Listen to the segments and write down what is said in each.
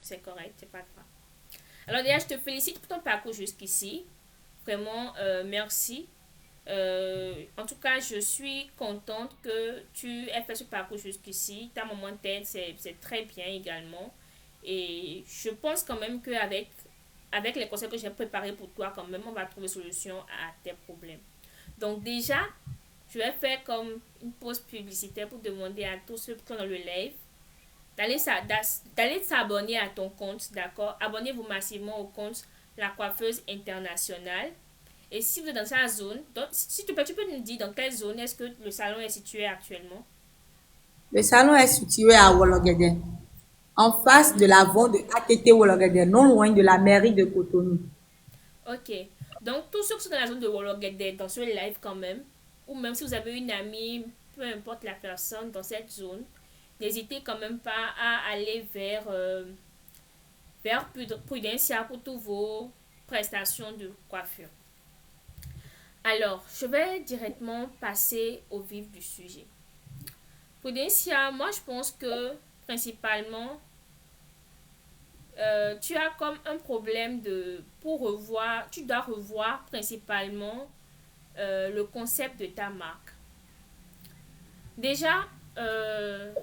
c'est correct, c'est pas grave. Alors déjà, je te félicite pour ton parcours jusqu'ici. Vraiment, merci. En tout cas, je suis contente que tu aies fait ce parcours jusqu'ici. Ta maman t'aide, c'est très bien également. Et je pense quand même avec les conseils que j'ai préparés pour toi, quand même, on va trouver solution à tes problèmes. Donc déjà, je vais faire comme une pause publicitaire pour demander à tous ceux qui sont dans le live d'aller s'abonner à ton compte, d'accord? Abonnez-vous massivement au compte La Coiffeuse Internationale. Et si vous êtes dans sa zone, donc, si tu peux nous dire dans quelle zone est-ce que le salon est situé actuellement? Le salon est situé à Wologede, en face de la vente de ATT Wologede, non loin de la mairie de Cotonou. Ok. Donc, tous ceux qui sont dans la zone de Wologede, dans ce live quand même, ou même si vous avez une amie, peu importe la personne dans cette zone, n'hésitez quand même pas à aller vers Prudencia pour tous vos prestations de coiffure. Alors, je vais directement passer au vif du sujet. Prudencia, moi je pense que principalement, tu as comme un problème tu dois revoir principalement le concept de ta marque. Déjà, euh,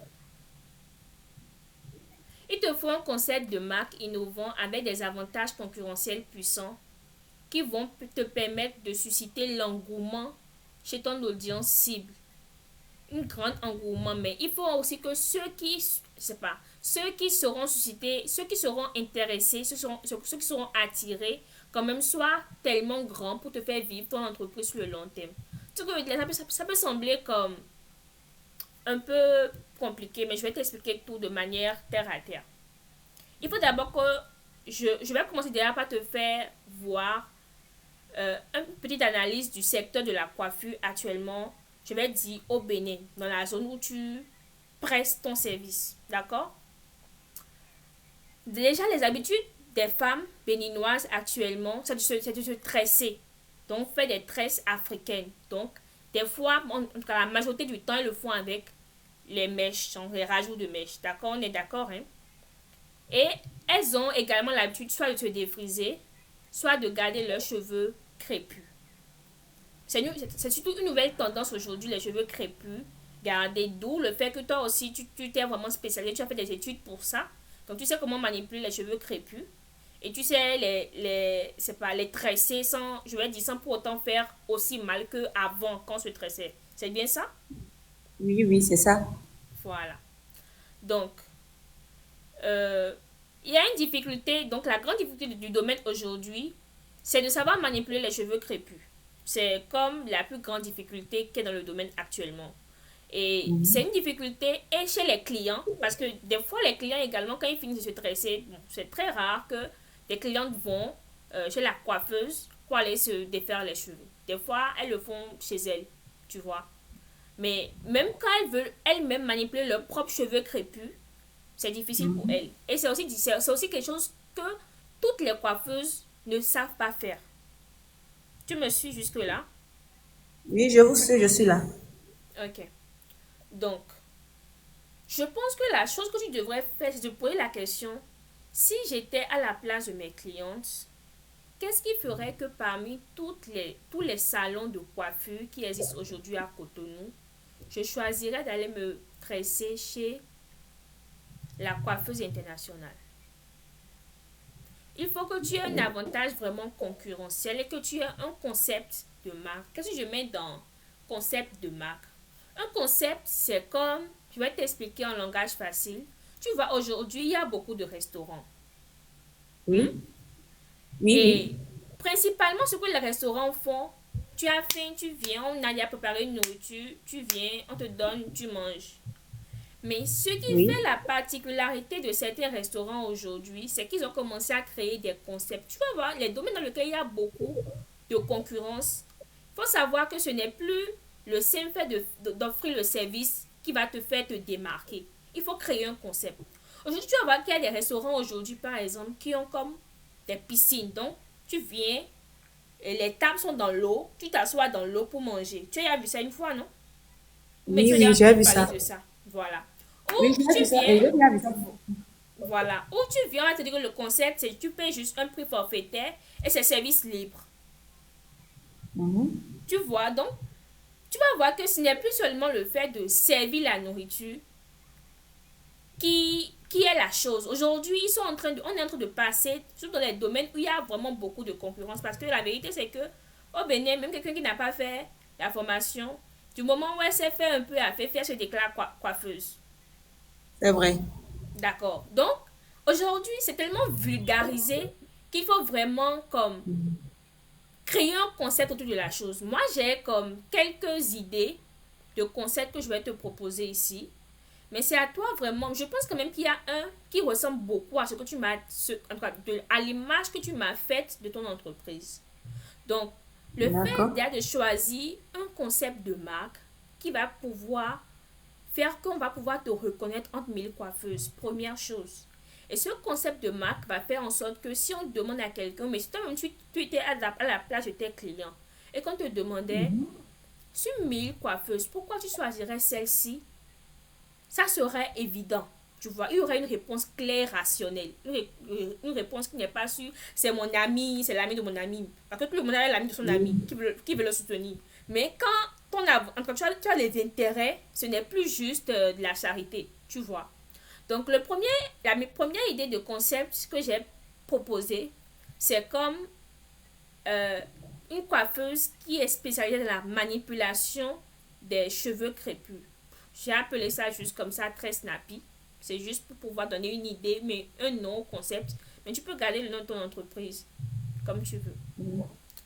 il te faut un concept de marque innovant avec des avantages concurrentiels puissants qui vont te permettre de susciter l'engouement chez ton audience cible. Une grande engouement, mais il faut aussi que ceux qui seront suscités, ceux qui seront intéressés, ceux qui seront attirés, quand même soient tellement grands pour te faire vivre ton entreprise sur le long terme. Ça peut sembler comme un peu compliqué, mais je vais t'expliquer tout de manière terre à terre. Il faut d'abord que je vais commencer déjà par te faire voir une petite analyse du secteur de la coiffure actuellement, je vais dire au Bénin, dans la zone où tu prestes ton service. D'accord? Déjà, les habitudes des femmes béninoises actuellement, c'est de se tresser. Donc, faire des tresses africaines. Donc, des fois, en tout cas, la majorité du temps, elles le font avec les mèches, les rajouts de mèches. D'accord? On est d'accord, hein? Et elles ont également l'habitude soit de se défriser, soit de garder leurs cheveux crépus. C'est surtout une nouvelle tendance aujourd'hui, les cheveux crépus, garder, d'où le fait que toi aussi, tu t'es vraiment spécialisé, tu as fait des études pour ça. Donc, tu sais comment manipuler les cheveux crépus. Et tu sais c'est pas, les tresser sans, je vais dire, sans pour autant faire aussi mal qu'avant quand on se tressait. C'est bien ça? Oui, oui, c'est ça. Voilà. Donc, euh, il y a une difficulté, donc la grande difficulté du domaine aujourd'hui, c'est de savoir manipuler les cheveux crépus. C'est comme la plus grande difficulté qu'il y a dans le domaine actuellement. Et c'est Mhm. une difficulté et chez les clients, parce que des fois les clients également, quand ils finissent de se tresser, bon, c'est très rare que les clientes vont chez la coiffeuse pour aller se défaire les cheveux. Des fois, elles le font chez elles, tu vois. Mais même quand elles veulent elles-mêmes manipuler leurs propres cheveux crépus, c'est difficile pour Mhm. elles. Et c'est aussi quelque chose que toutes les coiffeuses ne savent pas faire. Tu me suis jusque-là? Oui, je vous suis, je suis là. Ok. Donc, je pense que la chose que tu devrais faire, c'est de poser la question, si j'étais à la place de mes clientes, qu'est-ce qui ferait que parmi tous les salons de coiffure qui existent aujourd'hui à Cotonou, je choisirais d'aller me tresser chez la coiffeuse internationale? Il faut que tu aies un avantage vraiment concurrentiel et que tu aies un concept de marque. Qu'est-ce que je mets dans concept de marque? Un concept, c'est comme, je vais t'expliquer en langage facile. Tu vois, aujourd'hui, il y a beaucoup de restaurants. Hmm? Oui, oui, Et oui. principalement, ce que les restaurants font, tu as faim, tu viens, on a déjà préparé une nourriture, tu viens, on te donne, tu manges. Mais ce qui fait Oui. la particularité de certains restaurants aujourd'hui, c'est qu'ils ont commencé à créer des concepts. Tu vas voir, les domaines dans lesquels il y a beaucoup de concurrence, il faut savoir que ce n'est plus le simple fait d'offrir le service qui va te faire te démarquer. Il faut créer un concept. Aujourd'hui, tu vas voir qu'il y a des restaurants aujourd'hui, par exemple, qui ont comme des piscines. Donc, tu viens, et les tables sont dans l'eau, tu t'assois dans l'eau pour manger. Tu as vu ça une fois, non? Ou bien Oui, tu as oui, déjà j'ai entendu vu parler ça. de ça. Voilà. Oui, Ou j'ai vu tu ça. viens, Et j'ai bien vu ça. Voilà. Ou tu viens, on va te dire que le concept, c'est que tu payes juste un prix forfaitaire et c'est service libre. Mhm. Tu vois, donc, tu vas voir que ce n'est plus seulement le fait de servir la nourriture qui est la chose. Aujourd'hui, on est en train de passer, surtout dans les domaines où il y a vraiment beaucoup de concurrence. Parce que la vérité, c'est que au Bénin, même quelqu'un qui n'a pas fait la formation, du moment où elle s'est fait un peu à faire, elle se déclare coiffeuse. C'est vrai. D'accord. Donc, aujourd'hui, c'est tellement vulgarisé qu'il faut vraiment comme créer un concept autour de la chose. Moi, j'ai comme quelques idées de concepts que je vais te proposer ici. Mais c'est à toi vraiment. Je pense quand même qu'il y a un qui ressemble beaucoup à ce que tu m'as, à l'image que tu m'as faite de ton entreprise. Donc, le fait D'accord. déjà de choisir un concept de marque qui va pouvoir faire qu'on va pouvoir te reconnaître entre mille coiffeuses, première chose. Et ce concept de marque va faire en sorte que si on demande à quelqu'un, mais si toi-même tu étais à la place de tes clients et qu'on te demandait sur 1000 coiffeuses, pourquoi tu choisirais celle-ci, ça serait évident. Tu vois, il y aurait une réponse claire, rationnelle. Une réponse qui n'est pas sur c'est mon ami, c'est l'ami de mon ami. Parce que tout le monde a l'ami de son ami qui veut le soutenir. Mais quand tu as les intérêts, ce n'est plus juste de la charité. Tu vois. Donc, la première idée de concept que j'ai proposé, c'est comme euh, une coiffeuse qui est spécialisée dans la manipulation des cheveux crépus. J'ai appelé ça juste comme ça, très snappy. C'est juste pour pouvoir donner une idée, mais un nom au concept. Mais tu peux garder le nom de ton entreprise comme tu veux.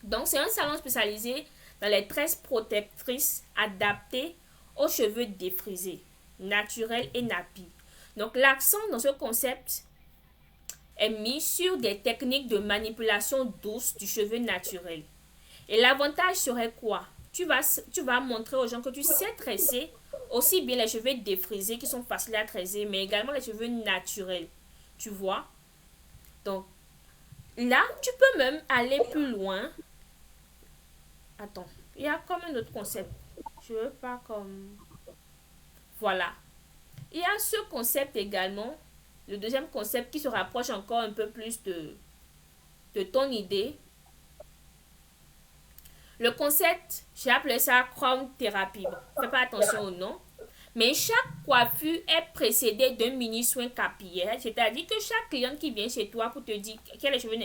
Donc, c'est un salon spécialisé dans les tresses protectrices adaptées aux cheveux défrisés, naturels et nappy. Donc, l'accent dans ce concept est mis sur des techniques de manipulation douce du cheveu naturel. Et l'avantage serait quoi? Tu vas montrer aux gens que tu sais tresser aussi bien les cheveux défrisés qui sont faciles à tresser, mais également les cheveux naturels. Tu vois? Donc là, tu peux même aller plus loin. Attends, il y a comme un autre concept. Je veux pas comme... Voilà. Il y a ce concept également, le deuxième concept qui se rapproche encore un peu plus de ton idée. Le concept, j'ai appelé ça crown therapy. Bon, fais pas attention au nom. Mais chaque coiffure est précédée d'un mini soin capillaire. C'est-à-dire que chaque cliente qui vient chez toi pour te dire qu'elle a les cheveux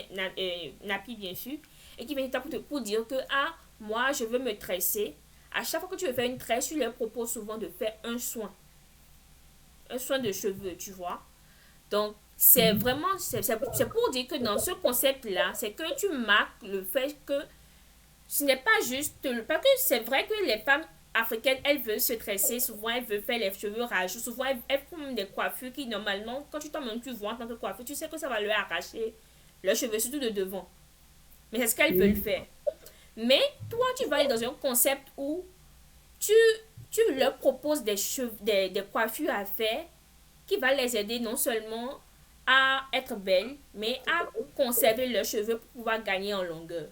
nappis, bien sûr, et qui vient chez toi pour dire que, ah, moi, je veux me tresser. À chaque fois que tu veux faire une tresse, tu leur proposes souvent de faire un soin. Un soin de cheveux, tu vois. Donc, c'est vraiment, c'est pour dire que dans ce concept-là, c'est que tu marques le fait que ce n'est pas juste parce que c'est vrai que les femmes africaines, elles veulent se tresser, souvent elles veulent faire les cheveux rageux, souvent elles font des coiffures qui normalement quand tu vois en tant que coiffure, tu sais que ça va leur arracher leurs cheveux, surtout de devant, mais c'est ce qu'elles veulent Oui. faire. Mais toi tu vas aller dans un concept où tu, tu leur proposes des coiffures à faire qui va les aider non seulement à être belles, mais à conserver leurs cheveux pour pouvoir gagner en longueur.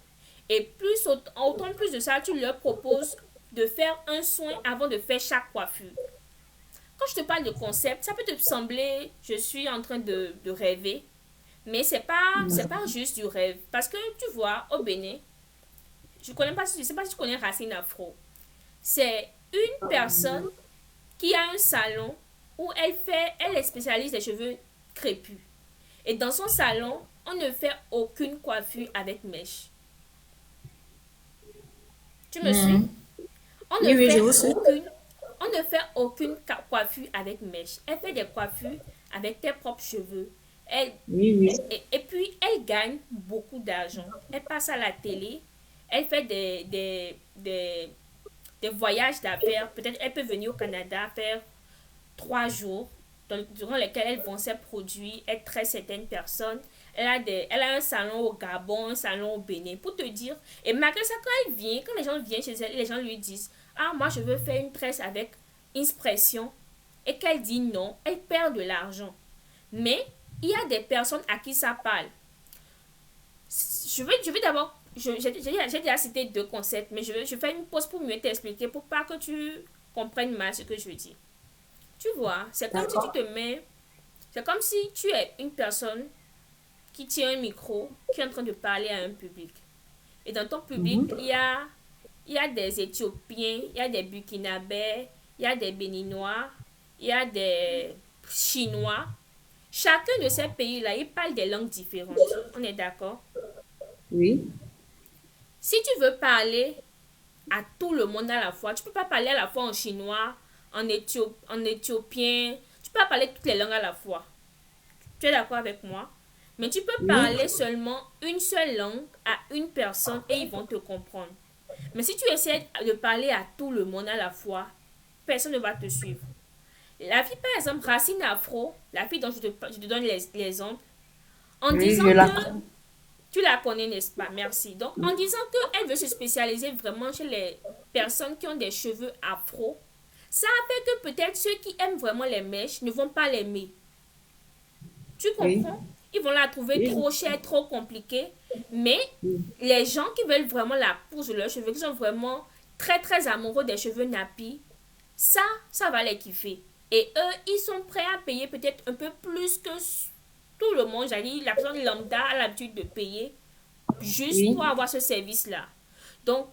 Et plus, autant plus de ça, tu leur proposes de faire un soin avant de faire chaque coiffure. Quand je te parle de concept, ça peut te sembler, je suis en train de rêver, mais c'est pas juste du rêve. Parce que tu vois, au Bénin, je sais pas si tu connais Racine Afro. C'est une personne qui a un salon où elle est spécialiste des cheveux crépus. Et dans son salon, on ne fait aucune coiffure avec mèche. Tu me suis? Mhm. On ne Oui, oui, je fait vous suis. aucune, on ne fait aucune coiffure avec mèche. Elle fait des coiffures avec tes propres cheveux. Elle, Oui, oui. et puis, elle gagne beaucoup d'argent. Elle passe à la télé. Elle fait des voyages d'affaires. Peut-être elle peut venir au Canada faire 3 jours durant lesquels elle vend ses produits, elle traite certaines personnes. Elle a un salon au Gabon, un salon au Bénin, pour te dire. Et malgré ça, quand les gens viennent chez elle, les gens lui disent, ah, moi je veux faire une tresse avec Inspiration, et qu'elle dit non, elle perd de l'argent. Mais il y a des personnes à qui ça parle. Je vais d'abord, j'ai déjà cité deux concepts, mais je fais une pause pour mieux t'expliquer, pour pas que tu comprennes mal ce que je dis. Tu vois, c'est comme si tu D'accord. te mets C'est comme si tu es une personne qui tient un micro, qui est en train de parler à un public. Et dans ton public, Mhm. il y a des Éthiopiens, il y a des Burkinabés, il y a des Béninois, il y a des Chinois. Chacun de ces pays-là, ils parlent des langues différentes. On est d'accord? Oui. Si tu veux parler à tout le monde à la fois, tu peux pas parler à la fois en chinois, en éthiopien, tu peux pas parler toutes les langues à la fois. Tu es d'accord avec moi? Mais tu peux Oui. parler seulement une seule langue à une personne et ils vont te comprendre. Mais si tu essaies de parler à tout le monde à la fois, personne ne va te suivre. La fille, par exemple, Racine Afro, la fille dont je te donne l'exemple, en Oui, disant je la que connais. tu la connais, n'est-ce pas? Merci. Donc, en disant qu'elle veut se spécialiser vraiment chez les personnes qui ont des cheveux afro, ça fait que peut-être ceux qui aiment vraiment les mèches ne vont pas l'aimer. Tu Oui. comprends? Ils vont la trouver Oui. trop chère, trop compliquée. Mais Oui. les gens qui veulent vraiment la pousse de leurs cheveux, qui sont vraiment très très amoureux des cheveux nappis, ça va les kiffer. Et eux, ils sont prêts à payer peut-être un peu plus que tout le monde. J'ai dit, la personne lambda a l'habitude de payer juste Oui. pour avoir ce service-là. Donc,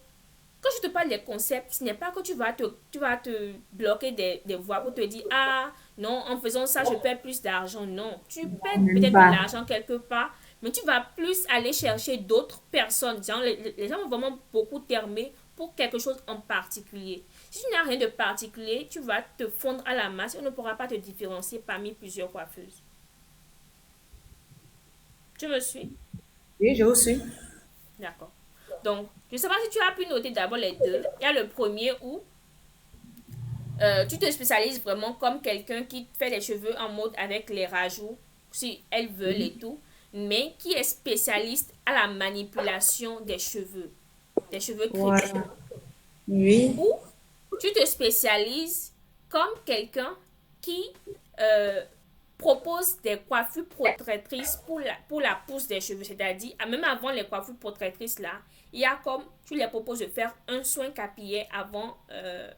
quand je te parle des concepts, ce n'est pas que tu vas te bloquer des voies pour te dire, ah, non, en faisant ça, je perds plus d'argent. Non, tu perds Même peut-être de pas. l'argent quelque part, mais tu vas plus aller chercher d'autres personnes. Genre, les gens vont vraiment beaucoup t'aimer pour quelque chose en particulier. Si tu n'as rien de particulier, tu vas te fondre à la masse et on ne pourra pas te différencier parmi plusieurs coiffeuses. Tu me suis? Oui, je vous suis. D'accord. Donc, je ne sais pas si tu as pu noter d'abord les deux. Il y a le premier où tu te spécialises vraiment comme quelqu'un qui fait les cheveux en mode avec les rajouts, si elles veulent et tout, mais qui est spécialiste à la manipulation des cheveux crépus. Voilà. Oui. Ou tu te spécialises comme quelqu'un qui euh, propose des coiffures protectrices pour la pousse des cheveux. C'est-à-dire, même avant les coiffures protectrices là, il y a comme, tu les proposes de faire un soin capillaire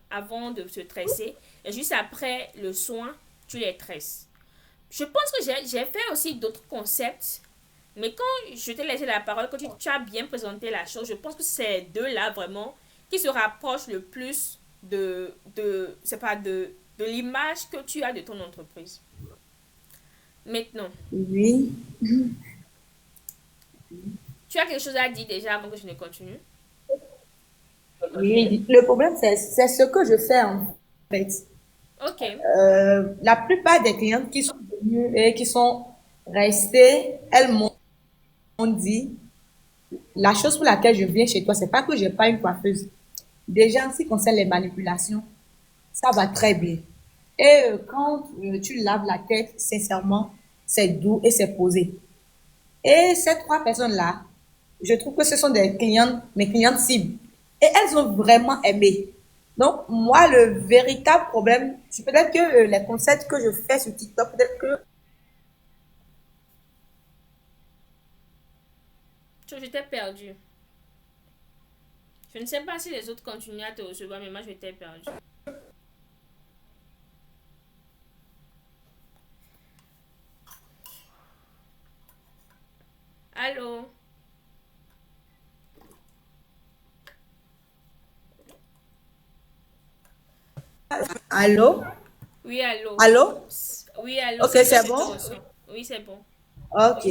avant de se tresser. Et juste après le soin, tu les tresses. Je pense que j'ai fait aussi d'autres concepts. Mais quand je t'ai laissé la parole, quand tu as bien présenté la chose, je pense que c'est deux-là vraiment qui se rapprochent le plus c'est pas de l'image que tu as de ton entreprise. Maintenant, Oui. tu as quelque chose à dire déjà avant que je ne continue? Oui. Le problème, c'est ce que je fais en fait. Ok, La plupart des clientes qui sont venues et qui sont restées, elles m'ont dit, la chose pour laquelle je viens chez toi, c'est pas que j'ai pas une coiffeuse. Déjà, en ce qui concerne les manipulations, ça va très bien. Et quand tu laves la tête, sincèrement, c'est doux et c'est posé. Et ces trois personnes-là, je trouve que ce sont des clientes, mes clientes cibles. Et elles ont vraiment aimé. Donc, moi, le véritable problème, c'est peut-être que les concepts que je fais sur TikTok, peut-être que je t'ai perdu. Je ne sais pas si les autres continuent à te recevoir, mais moi je t'ai perdu. Allô? allô? Oui, allô? Allô? Oui, allô, Ok, c'est mieux, c'est je te bon? reçois. Oui, c'est bon. Ok.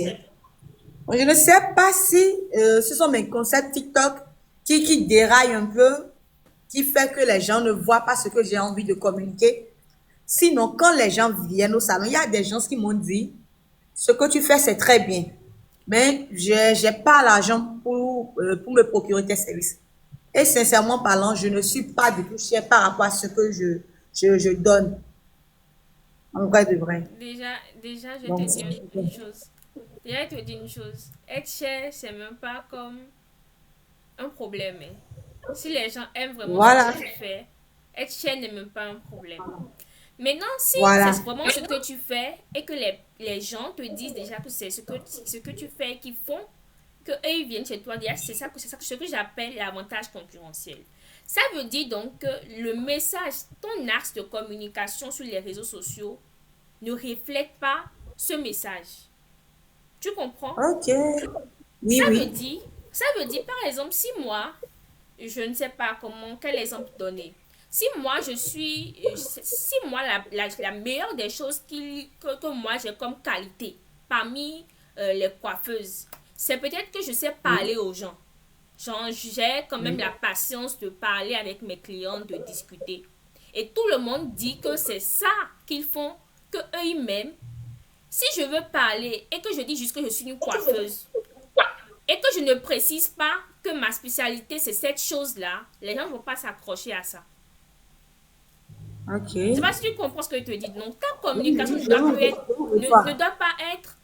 Je ne sais pas si ce sont mes concepts TikTok qui déraillent un peu, qui fait que les gens ne voient pas ce que j'ai envie de communiquer. Sinon, quand les gens viennent au salon, il y a des gens qui m'ont dit, ce que tu fais, c'est très bien. Mais j'ai pas l'argent pour me procurer tes services. Et sincèrement parlant, je ne suis pas du tout chère par rapport à ce que je donne. En vrai de vrai. Déjà, je vais te Donc, dire une chose. Déjà, je te dis une chose. Être cher, c'est même pas comme un problème, hein. Si les gens aiment vraiment ce que voilà. tu fais, être cher n'est même pas un problème. Maintenant, si c'est Voilà. vraiment ce que tu fais et que les gens te disent déjà que c'est ce que tu fais qui font que eux ils viennent chez toi, déjà c'est ça ce que j'appelle l'avantage concurrentiel. Ça veut dire donc que le message, ton axe de communication sur les réseaux sociaux ne reflète pas ce message. Tu comprends? Ok. Oui, Ça veut oui. dire, ça veut dire par exemple, si moi, je ne sais pas comment, quel exemple donner. Si moi je suis, si moi la meilleure des choses que moi j'ai comme qualité parmi les coiffeuses, c'est peut-être que je sais Oui, parler aux gens. Genre, j'ai quand même oui. la patience de parler avec mes clients, de discuter. Et tout le monde dit que c'est ça qu'ils font, que eux-mêmes. Si je veux parler et que je dis juste que je suis une coiffeuse et que je ne précise pas que ma spécialité c'est cette chose-là, les gens ne vont pas s'accrocher à ça. Ok. Je ne sais pas Oui, si tu comprends ce que je te dis. Donc, ta communication oui, ne doit plus être, je ne vois. doit pas être,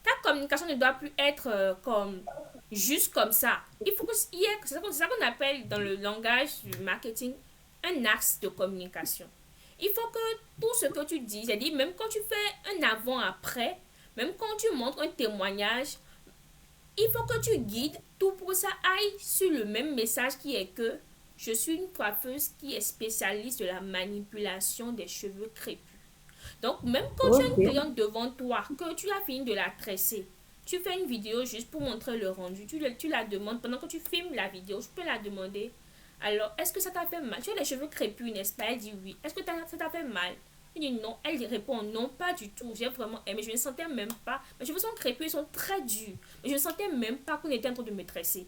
ta communication ne doit plus être comme juste comme ça. Il faut que il y ait, c'est ça qu'on appelle dans le langage du marketing un axe de communication. Il faut que tout ce que tu dis, c'est-à-dire même quand tu fais un avant-après, même quand tu montres un témoignage, il faut que tu guides tout pour que ça aille sur le même message qui est que je suis une coiffeuse qui est spécialiste de la manipulation des cheveux crépus. Donc, même quand tu as Ok. une cliente devant toi, que tu as fini de la tresser, tu fais une vidéo juste pour montrer le rendu. Tu la demandes, pendant que tu filmes la vidéo, je peux la demander. Alors, est-ce que ça t'a fait mal? Tu as les cheveux crépus, n'est-ce pas? Elle dit oui. Est-ce que ça t'a fait mal? Il dit non. Elle répond non, pas du tout. J'ai vraiment aimé. Je ne sentais même pas. Mes cheveux sont crépus, ils sont très durs. Mais je ne sentais même pas qu'on était en train de me tresser.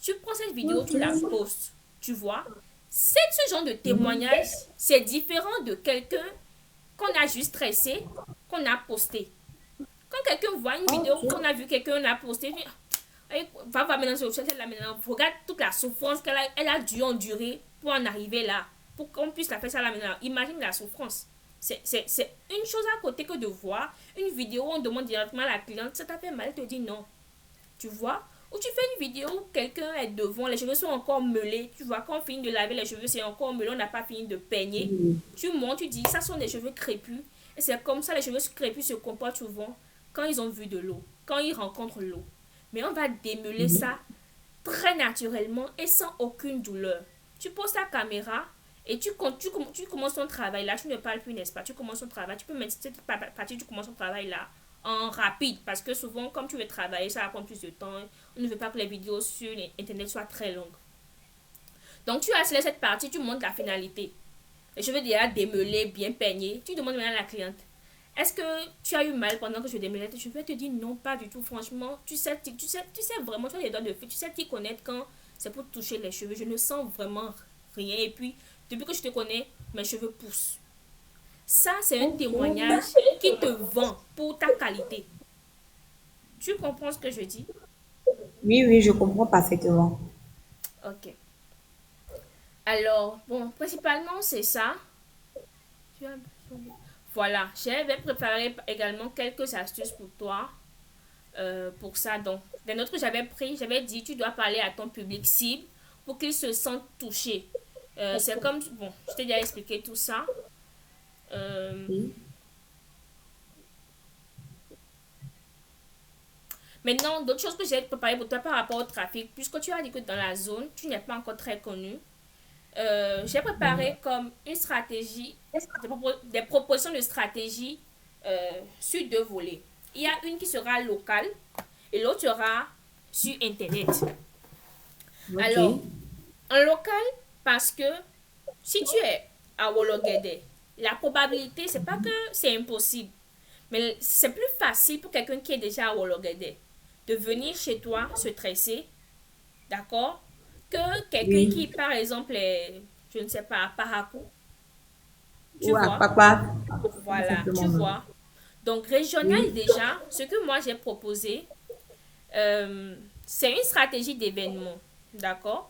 Tu prends cette vidéo, Ok. tu la postes. Tu vois? Ce genre de Mhm. témoignage, c'est différent de quelqu'un qu'on a juste tressé, qu'on a posté. Quand quelqu'un voit une vidéo qu'on Ok. a vu quelqu'un a posté, il dit, va voir maintenant sur le chat, là maintenant, regarde toute la souffrance elle a dû endurer pour en arriver là, pour qu'on puisse la faire ça là maintenant. Imagine la souffrance. C'est une chose à côté que de voir une vidéo où on demande directement à la cliente, ça t'a fait mal, elle te dit non. Tu vois? Ou tu fais une vidéo où quelqu'un est devant, les cheveux sont encore meulés. Tu vois, quand on finit de laver les cheveux, c'est encore meulé, on n'a pas fini de peigner. Oui. Tu montes, tu dis, ça sont des cheveux crépus. Et c'est comme ça les cheveux crépus se comportent souvent quand ils ont vu de l'eau, quand ils rencontrent l'eau. Mais on va démêler Oui. ça très naturellement et sans aucune douleur. Tu poses ta caméra et tu commences ton travail là. Tu ne parles plus, n'est-ce pas? Tu commences ton travail. Tu peux mettre cette partie, tu commences ton travail là en rapide parce que souvent, comme tu veux travailler, ça va prendre plus de temps. On ne veut pas que les vidéos sur Internet soient très longues. Donc, tu accélères cette partie, tu montres la finalité. Les cheveux déjà démêlés, bien peignés. Tu demandes maintenant à la cliente, est-ce que tu as eu mal pendant que je démêlais tes cheveux? Elle te dire non, pas du tout. Franchement, tu sais vraiment, tu as les doigts de feu. Tu sais t'y connaître quand c'est pour toucher les cheveux. Je ne sens vraiment rien. Et puis, depuis que je te connais, mes cheveux poussent. Ça, c'est un Ok. témoignage qui te vend pour ta qualité. Tu comprends ce que je dis? Oui, oui, je comprends parfaitement. Ok. Alors, bon, principalement, c'est ça. Voilà, j'avais préparé également quelques astuces pour toi. Pour ça, donc, des notes que j'avais dit, tu dois parler à ton public cible pour qu'il se sente touché. C'est comme, bon, je t'ai déjà expliqué tout ça. Euh, Oui. Maintenant, d'autres choses que j'ai préparées pour toi par rapport au trafic, puisque tu as dit que dans la zone, tu n'es pas encore très connu. J'ai préparé comme une stratégie, des propositions de stratégie sur deux volets. Il y a une qui sera locale et l'autre sera sur Internet. Ok. Alors, en local, parce que si tu es à Wologede, la probabilité, c'est pas que c'est impossible, mais c'est plus facile pour quelqu'un qui est déjà à Wologede de venir chez toi se tresser, d'accord, que quelqu'un qui, Oui. par exemple, est, je ne sais pas, à Parakou, tu Ou à vois, papa. Tout voilà, tu simplement. vois. Donc, régional Oui. déjà, ce que moi j'ai proposé, c'est une stratégie d'événement, d'accord.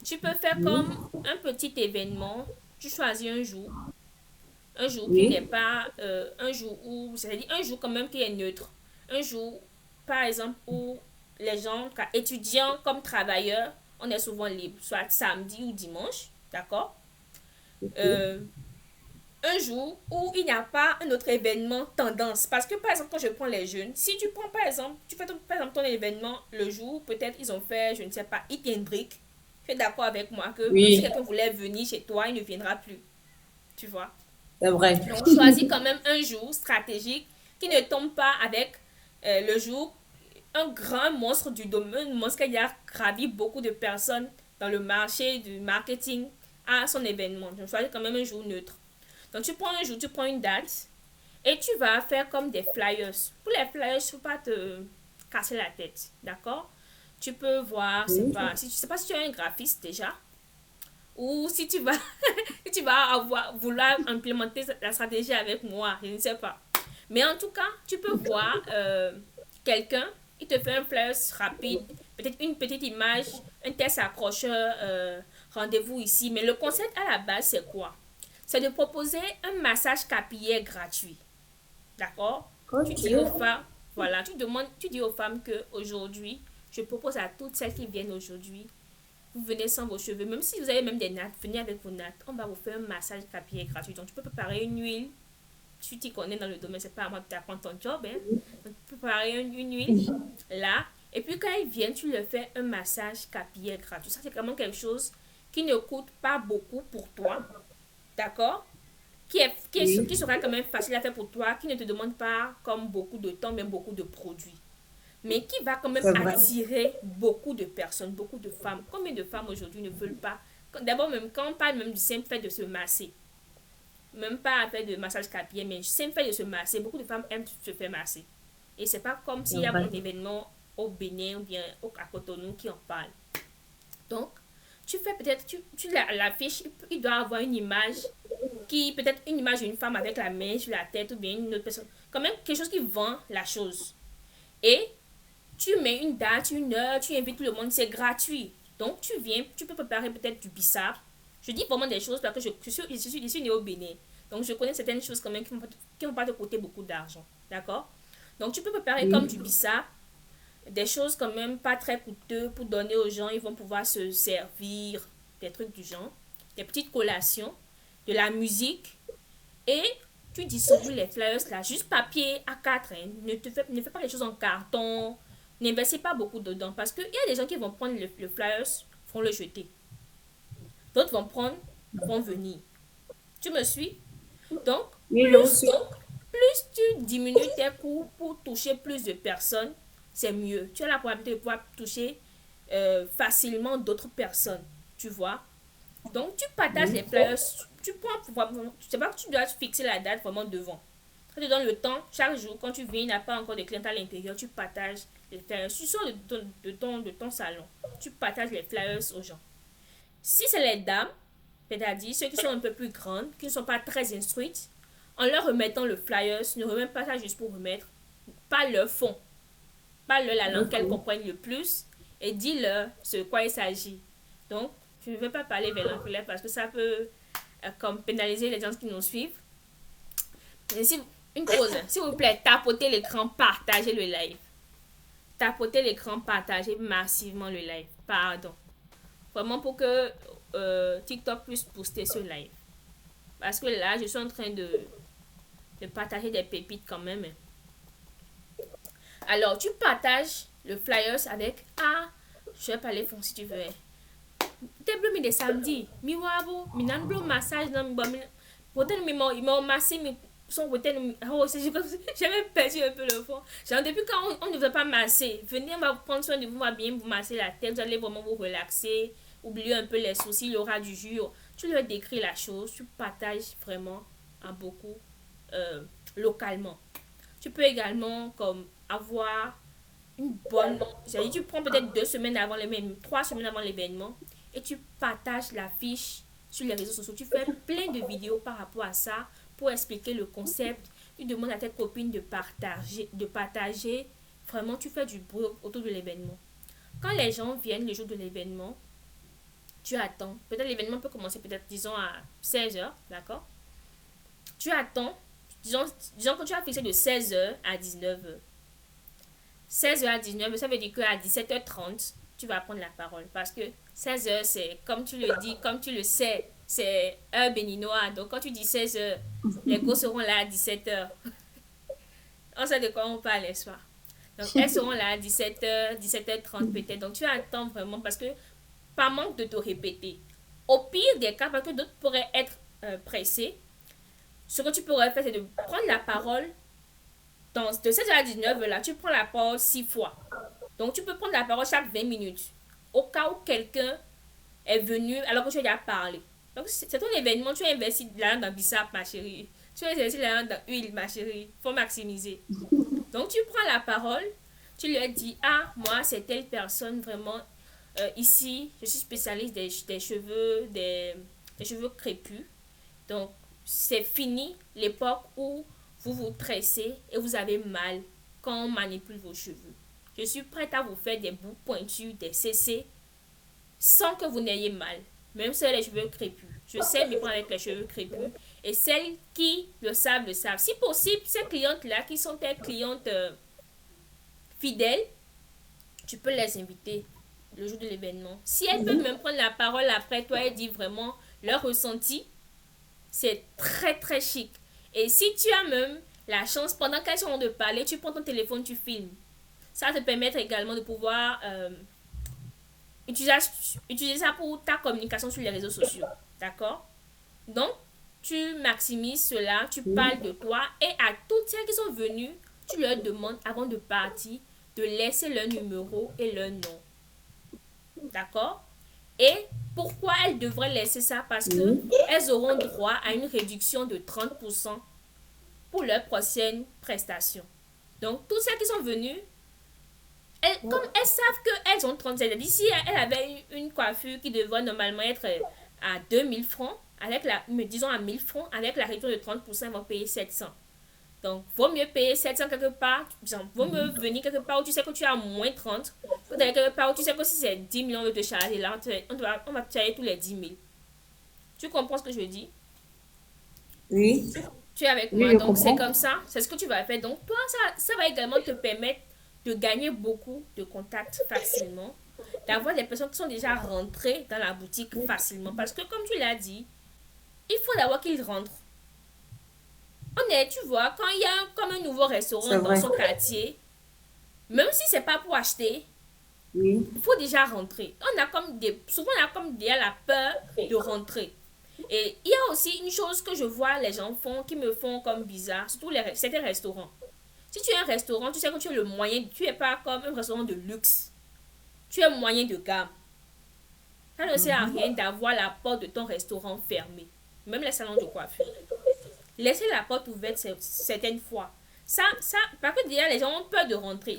Tu peux faire Oui. comme un petit événement, tu choisis un jour qui n'est Oui. pas un jour où, c'est-à-dire un jour quand même qui est neutre, un jour par exemple où les gens, étudiants comme travailleurs, on est souvent libre, soit samedi ou dimanche, d'accord. Ok. Euh, un jour où il n'y a pas un autre événement tendance. Parce que par exemple, quand je prends les jeunes, si tu prends par exemple, tu fais par exemple ton événement le jour, peut-être ils ont fait, je ne sais pas, Eat and Drink. Tu es d'accord avec moi que même si Oui. quelqu'un voulait venir chez toi, il ne viendra plus. Tu vois? C'est vrai. Donc, choisis quand même un jour stratégique qui ne tombe pas avec le jour un grand monstre du domaine, un monstre qui a gravi beaucoup de personnes dans le marché du marketing à son événement. Donc, choisis quand même un jour neutre. Donc, tu prends un jour, tu prends une date et tu vas faire comme des flyers. Pour les flyers, il ne faut pas te casser la tête, d'accord? Tu peux voir, c'est Oui. pas, si, je ne sais pas si tu es un graphiste déjà, ou si tu vas, si tu vas vouloir implémenter la stratégie avec moi, je ne sais pas. Mais en tout cas, tu peux voir quelqu'un, il te fait un flash rapide, peut-être une petite image, un test accrocheur, rendez-vous ici. Mais le concept à la base, c'est quoi? C'est de proposer un massage capillaire gratuit. D'accord? Tu Ok. dis aux femmes, voilà, tu dis aux femmes que aujourd'hui, je propose à toutes celles qui viennent aujourd'hui, vous venez sans vos cheveux, même si vous avez même des nattes, venez avec vos nattes, on va vous faire un massage capillaire gratuit. Donc tu peux préparer une huile, tu t'y connais dans le domaine, c'est pas à moi de t'apprendre ton job, hein. Donc tu peux préparer une huile, là, et puis quand ils viennent, tu leur fais un massage capillaire gratuit. Ça c'est vraiment quelque chose qui ne coûte pas beaucoup pour toi, d'accord? Qui Oui, sera quand même facile à faire pour toi, qui ne te demande pas comme beaucoup de temps, mais beaucoup de produits. Mais qui va quand même c'est vrai. attirer beaucoup de personnes, beaucoup de femmes. Combien de femmes aujourd'hui ne veulent pas? D'abord, même quand on parle même du simple fait de se masser, même pas faire de massage capillaire, mais le simple fait de se masser, beaucoup de femmes aiment se faire masser. Et c'est pas comme C'est s'il y a vrai. un événement au Bénin ou bien à Cotonou qui en parle. Donc, tu fais peut-être, tu l'affiches, il doit avoir une image qui, peut-être une image d'une femme avec la main sur la tête ou bien une autre personne. Quand même, quelque chose qui vend la chose. Et tu mets une date, une heure, tu invites tout le monde, c'est gratuit. Donc, tu viens, tu peux préparer peut-être du bissap. Je dis vraiment des choses parce que je suis née au Bénin. Donc, je connais certaines choses quand même qui ne vont pas te coûter beaucoup d'argent. D'accord? Donc, tu peux préparer comme Oui. du bissap, des choses quand même pas très coûteuses pour donner aux gens. Ils vont pouvoir se servir, des trucs du genre, des petites collations, de la musique. Et tu distribues les flyers là, juste papier A4. Hein. Ne fais pas les choses en carton. N'investis pas beaucoup dedans. Parce qu'il y a des gens qui vont prendre le flyers, vont le jeter. D'autres vont prendre, vont venir. Tu me suis? Donc, Oui, je vous plus, suis. plus tu diminues tes coûts pour toucher plus de personnes, c'est mieux. Tu as la probabilité de pouvoir toucher facilement d'autres personnes. Tu vois? Donc, tu partages les Oui. flyers. Tu prends, tu sais pas que tu dois fixer la date vraiment devant. Ça te donne le temps, chaque jour, quand tu viens, il n'y a pas encore de clients à l'intérieur, tu partages les flyers. Tu sors de ton salon, tu partages les flyers aux gens. Si c'est les dames, c'est-à-dire ceux qui sont un peu plus grandes, qui ne sont pas très instruites, en leur remettant le flyers, ne remets pas ça juste pour remettre, pas leur fond, pas leur la langue qu'elles Ok. comprennent le plus, et dis-leur ce de quoi il s'agit. Donc, je ne veux pas parler vernaculaire parce que ça peut comme pénaliser les gens qui nous suivent. Mais si, une pause, s'il vous plaît, tapotez l'écran, partagez le live. Tapotez l'écran, partagez massivement le live. Pardon. Vraiment pour que TikTok puisse booster ce live. Parce que là, je suis en train de partager des pépites quand même. Alors, tu partages le flyers avec ah, je vais parler fond si tu veux. T'es bleu mi de samedi. Mi wabo, mi nan bleu massage nan mi bon mi. Pourtant, il m'a massé, mi son côté, oh, j'ai même perdu un peu le fond. Genre, depuis quand on ne veut pas masser, venez, on va prendre soin de vous, on va bien vous masser la tête, vous allez vraiment vous relaxer, oublier un peu les soucis, il y aura du jus. Tu leur décris la chose, tu partages vraiment à beaucoup localement. Tu peux également comme avoir une bonne. J'allais tu prends peut-être 2 semaines avant l'événement, 3 semaines avant l'événement, et tu partages l'affiche sur les réseaux sociaux. Tu fais plein de vidéos par rapport à ça pour expliquer le concept. Tu demandes à tes copines de partager, de partager. Vraiment, tu fais du bruit autour de l'événement. Quand les gens viennent le jour de l'événement, tu attends. Peut-être l'événement peut commencer peut-être, disons, à 16h, d'accord? Tu attends. Disons que tu as fixé de 16h à 19h. 16h à 19h, ça veut dire qu'à 17h30, tu vas prendre la parole. Parce que 16h, c'est comme tu le dis, comme tu le sais, c'est heure béninois. Donc quand tu dis 16h, les gosses seront là à 17h. On sait de quoi on parle, n'est-ce pas? Donc elles seront là à 17h, 17h30 peut-être. Donc tu attends vraiment parce que par manque de te répéter. Au pire des cas, parce que d'autres pourraient être pressés, ce que tu pourrais faire, c'est de prendre la parole De 16h à 19h, là, tu prends la parole 6 fois. Donc, tu peux prendre la parole chaque 20 minutes. Au cas où quelqu'un est venu alors que tu as déjà parlé. Donc, c'est ton événement, tu as investi de l'argent dans Bissap, ma chérie. Tu as investi de l'argent dans huile, ma chérie. Faut maximiser. Donc, tu prends la parole, tu lui dis, ah, moi, c'est telle personne, vraiment, ici, je suis spécialiste des cheveux, des cheveux crépus. Donc, c'est fini l'époque où vous vous tressez et vous avez mal quand on manipule vos cheveux. Je suis prête à vous faire des bouts pointus, des CC, sans que vous n'ayez mal. Même si les cheveux crépus. Je sais me prendre avec les cheveux crépus. Et celles qui le savent, le savent. Si possible, ces clientes-là, qui sont tes clientes fidèles, tu peux les inviter le jour de l'événement. Si elles peuvent même prendre la parole après toi et dire vraiment leur ressenti, c'est très très chic. Et si tu as même la chance, pendant qu'elles sont en train de parler, tu prends ton téléphone, tu filmes. Ça te permettre également de pouvoir utiliser ça pour ta communication sur les réseaux sociaux. D'accord? Donc, tu maximises cela, tu parles de toi et à toutes celles qui sont venues, tu leur demandes avant de partir de laisser leur numéro et leur nom. D'accord? Et pourquoi elles devraient laisser ça? Parce que elles auront droit à une réduction de 30% pour leur prochaine prestation. Donc, toutes celles qui sont venues, comme elles savent qu'elles ont 37, d'ici elles avaient une coiffure qui devrait normalement être à 2000 francs, avec disons à 1000 francs, avec la réduction de 30%, elles vont payer 700. Donc, vaut mieux payer 700 quelque part, vaut mieux venir quelque part où tu sais que tu as moins 30, que d'aller quelque part où tu sais que si c'est 10 millions de te charger, là, on va te charger tous les 10 000. Tu comprends ce que je dis? Oui, Tu es avec oui, moi, je donc c'est comprends. comme ça, c'est ce que tu vas faire. Donc, toi, ça va également te permettre de gagner beaucoup de contacts facilement, d'avoir des personnes qui sont déjà rentrées dans la boutique facilement. Parce que, comme tu l'as dit, il faut d'abord qu'ils rentrent. On est, tu vois, quand il y a comme un nouveau restaurant C'est dans vrai. son quartier, même si c'est pas pour acheter, Oui, il faut déjà rentrer. Souvent on a comme déjà la peur de rentrer. Et il y a aussi une chose que je vois les gens font qui me font comme bizarre, surtout certains restaurants. Si tu es un restaurant, tu sais que tu es le moyen, tu es pas comme un restaurant de luxe. Tu es moyen de gamme. Ça ne sert à rien d'avoir la porte de ton restaurant fermée. Même les salons de coiffure. Laissez la porte ouverte certaines fois. Parce que déjà, les gens ont peur de rentrer.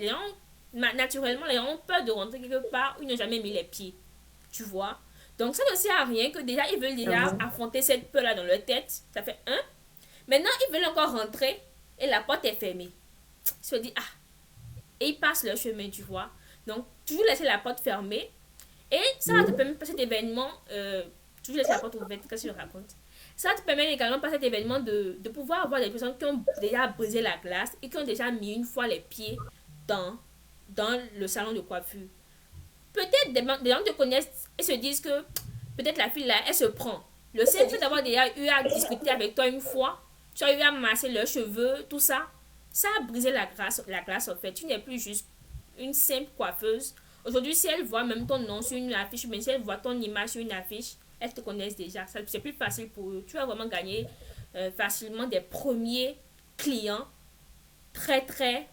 Naturellement, les gens ont peur de rentrer quelque part où ils n'ont jamais mis les pieds. Tu vois? Donc, ça ne sert à rien que déjà, ils veulent c'est déjà vrai. affronter cette peur-là dans leur tête. Ça fait un. Maintenant, ils veulent encore rentrer et la porte est fermée. Ils se disent, ah, et ils passent leur chemin, tu vois. Donc, toujours laisser la porte fermée. Et ça va te permettre par cet événement, toujours laisser la porte ouverte, qu'est-ce que je raconte? Ça te permet également par cet événement de pouvoir avoir des personnes qui ont déjà brisé la glace et qui ont déjà mis une fois les pieds dans le salon de coiffure. Peut-être des gens te connaissent et se disent que peut-être la fille là, elle se prend. Le simple fait d'avoir déjà eu à discuter avec toi une fois, tu as eu à masser leurs cheveux, tout ça, ça a brisé la glace en fait. Tu n'es plus juste une simple coiffeuse. Aujourd'hui, si elle voit même ton nom sur une affiche, mais si elle voit ton image sur une affiche, elles te connaissent déjà. C'est plus facile pour eux. Tu vas vraiment gagner facilement des premiers clients très très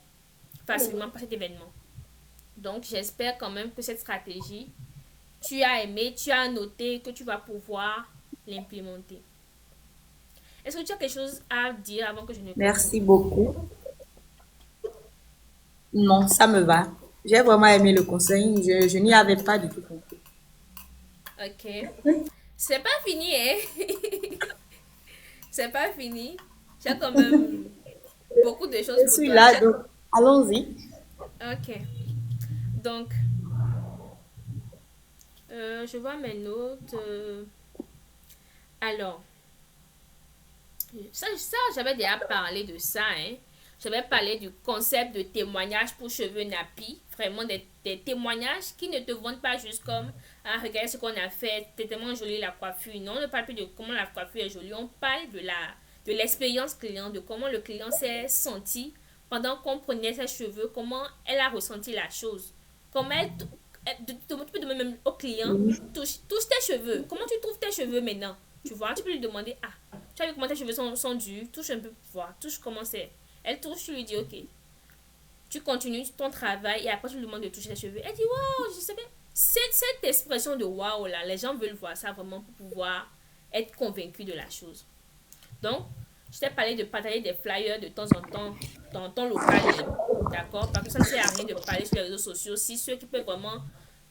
facilement par cet événement. Donc, j'espère quand même que cette stratégie, tu as aimé, tu as noté, que tu vas pouvoir l'implémenter. Est-ce que tu as quelque chose à dire avant que je ne Merci continue? beaucoup. Non, ça me va. J'ai vraiment aimé le conseil. Je n'y avais pas du tout compris. Ok. C'est pas fini, hein? C'est pas fini. J'ai quand même beaucoup de choses Je pour suis toi. là, donc allons-y. Ok. Donc, je vois mes notes. Alors, j'avais déjà parlé de ça, hein. J'avais parlé du concept de témoignage pour cheveux nappis. Vraiment des témoignages qui ne te vendent pas juste comme ah, regardez ce qu'on a fait, c'est tellement joli la coiffure. Non, on ne parle plus de comment la coiffure est jolie. On parle de l'expérience client, de comment le client s'est senti pendant qu'on prenait ses cheveux, comment elle a ressenti la chose. Comment tu peux demander même au client, touche tes cheveux. Comment tu trouves tes cheveux maintenant? Tu vois, tu peux lui demander, ah, tu as vu comment tes cheveux sont durs, touche un peu pour voir, touche comment c'est. Elle touche, tu lui dis, ok, tu continues ton travail et après tu lui demandes de toucher les cheveux. Elle dit, waouh, je sais bien. Cette expression de waouh là, les gens veulent voir ça vraiment pour pouvoir être convaincus de la chose. Donc, je t'ai parlé de partager des flyers de temps en temps dans ton local. D'accord? Parce que ça ne sert à rien de parler sur les réseaux sociaux si ceux qui peuvent vraiment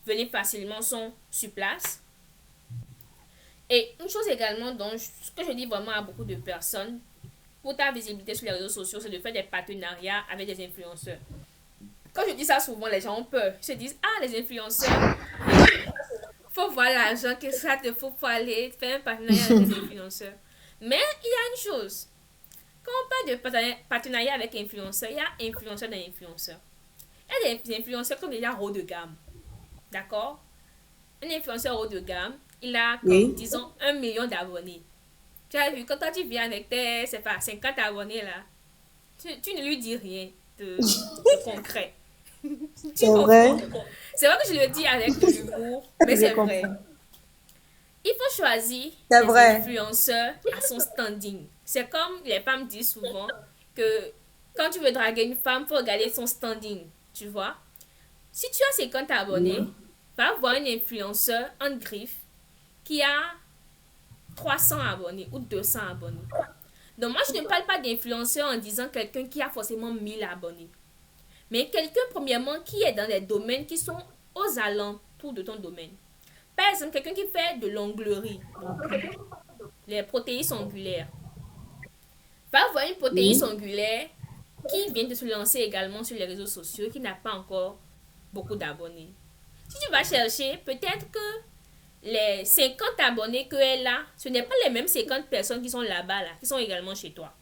venir facilement sont sur place. Et une chose également, donc, ce que je dis vraiment à beaucoup de personnes, pour ta visibilité sur les réseaux sociaux, c'est de faire des partenariats avec des influenceurs. Quand je dis ça souvent, les gens ont peur. Ils se disent, ah, les influenceurs, faut voir l'argent que ça te faut pour aller faire un partenariat avec les influenceurs. Mais il y a une chose. Quand on parle de partenariat avec influenceurs, il y a influenceurs dans influenceurs. Il y a des influenceurs qui sont déjà haut de gamme. D'accord? Un influenceur haut de gamme, il a, comme, Oui. disons, 1 million d'abonnés. Tu as vu, quand toi tu viens avec tes, c'est pas, 50 abonnés là, tu ne lui dis rien de concret. Tu C'est vrai. comprends? C'est vrai que je le dis avec de l'humour, mais Je c'est vrai. comprends. Il faut choisir C'est les vrai. influenceurs à son standing. C'est comme les femmes disent souvent que quand tu veux draguer une femme, il faut regarder son standing. Tu vois? Si tu as 50 abonnés, Oui. va voir un influenceur en griffe qui a 300 abonnés ou 200 abonnés. Donc moi, je ne parle pas d'influenceur en disant quelqu'un qui a forcément 1000 abonnés. Mais quelqu'un, premièrement, qui est dans des domaines qui sont aux alentours de ton domaine. Par exemple, quelqu'un qui fait de l'onglerie, donc les protéines ongulaires. Va voir une protéine Oui. ongulaire qui vient de se lancer également sur les réseaux sociaux, qui n'a pas encore beaucoup d'abonnés. Si tu vas chercher, peut-être que les 50 abonnés qu'elle a, ce n'est pas les mêmes 50 personnes qui sont là-bas, là, qui sont également chez toi.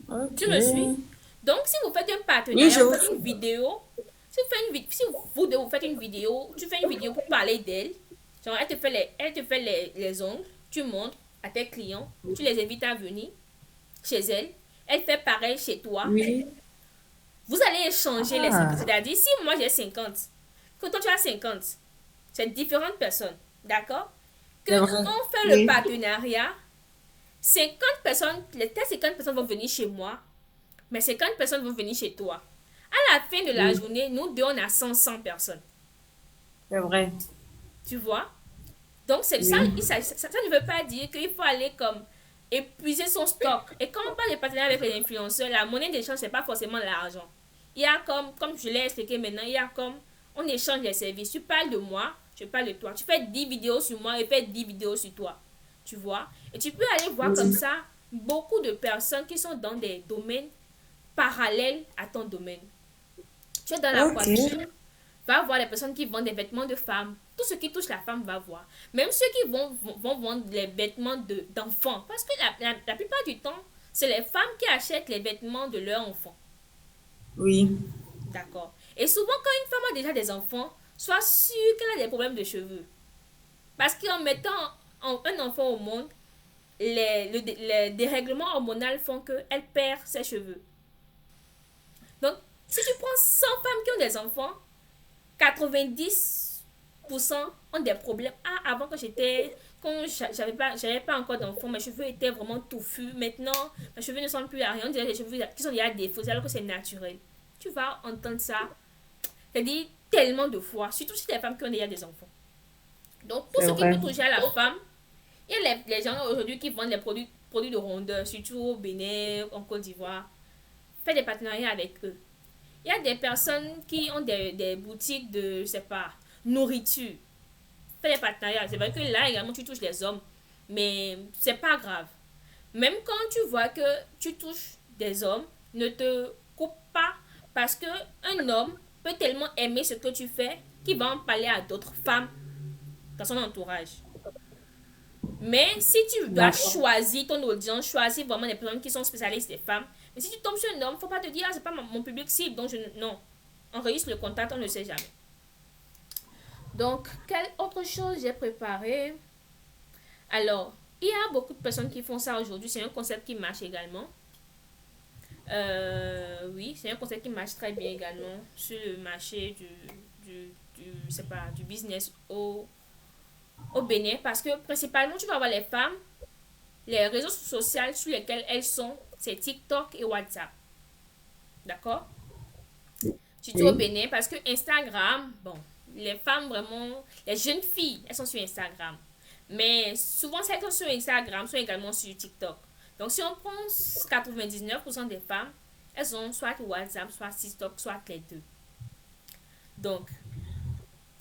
Ok. Tu me suis? Donc, si vous faites un Oui, partenariat, je vous vous faites suis. une vidéo, si vous deux vous faites une vidéo, tu fais une vidéo pour parler d'elle, genre elle te fait les ongles, tu montres à tes clients, tu les invites à venir chez elle, elle fait pareil chez toi, Oui. vous allez échanger les 50. Ah, C'est-à-dire, si moi j'ai 50, que toi tu as 50, c'est différentes personnes, d'accord? Que c'est vrai. on fait le Oui. partenariat, 50 personnes, tes 50 personnes vont venir chez moi, mais 50 personnes vont venir chez toi. À la fin de la Oui. journée, nous deux, on a 100 personnes. C'est vrai. Tu vois? Donc, c'est ça, Oui. ça ne veut pas dire qu'il faut aller comme épuiser son stock. Et quand on parle de partenariat avec les influenceurs, la monnaie d'échange, c'est pas forcément l'argent. Il y a comme je l'ai expliqué maintenant, il y a comme, on échange les services. Tu parles de moi, je parle de toi. Tu fais 10 vidéos sur moi et fais 10 vidéos sur toi. Tu vois? Et tu peux aller voir comme Oui. ça beaucoup de personnes qui sont dans des domaines parallèles à ton domaine. Tu es dans la Ok. coiffure, va voir les personnes qui vendent des vêtements de femmes. Tout ce qui touche la femme va voir. Même ceux qui vont vendre les vêtements d'enfants. Parce que la plupart du temps, c'est les femmes qui achètent les vêtements de leurs enfants. Oui. D'accord. Et souvent, quand une femme a déjà des enfants, sois sûr qu'elle a des problèmes de cheveux. Parce qu'en mettant un enfant au monde, les dérèglements hormonaux font qu'elle perd ses cheveux. Donc, si tu prends 100 femmes qui ont des enfants, 90% ont des problèmes. Ah, avant quand j'avais pas encore d'enfants, mes cheveux étaient vraiment touffus. Maintenant, mes cheveux ne sont plus à rien. On dirait des cheveux qui sont déjà défaussés alors que c'est naturel. Tu vas entendre ça. C'est-à-dire tellement de fois, surtout si les femmes qui ont déjà des enfants. Donc, tout C'est ce qui peut vrai. toucher à la femme, il y a les gens aujourd'hui qui vendent les produits de rondeur, surtout au Bénin, en Côte d'Ivoire. Faites des partenariats avec eux. Il y a des personnes qui ont des boutiques de, je sais pas, nourriture. Fais des partenariats. C'est vrai que là également tu touches les hommes, mais c'est pas grave. Même quand tu vois que tu touches des hommes, ne te coupe pas parce que un homme peut tellement aimer ce que tu fais qu'il va en parler à d'autres femmes dans son entourage. Mais si tu dois D'accord. choisir ton audience, choisir vraiment des personnes qui sont spécialistes des femmes. Mais si tu tombes sur un homme, faut pas te dire, ah, c'est pas mon public cible, donc non. Enregistre le contact, on ne sait jamais. Donc, quelle autre chose j'ai préparé? Alors, il y a beaucoup de personnes qui font ça aujourd'hui. C'est un concept qui marche également. Oui, c'est un concept qui marche très bien également sur le marché c'est pas, du business au Bénin. Parce que principalement, tu vas avoir les femmes, les réseaux sociaux sur lesquels elles sont c'est TikTok et WhatsApp. D'accord? Surtout au Oui. Bénin, parce que Instagram, bon, les femmes vraiment, les jeunes filles, elles sont sur Instagram. Mais souvent, celles qui sont sur Instagram sont également sur TikTok. Donc, si on prend 99% des femmes, elles ont soit WhatsApp, soit TikTok, soit les deux. Donc,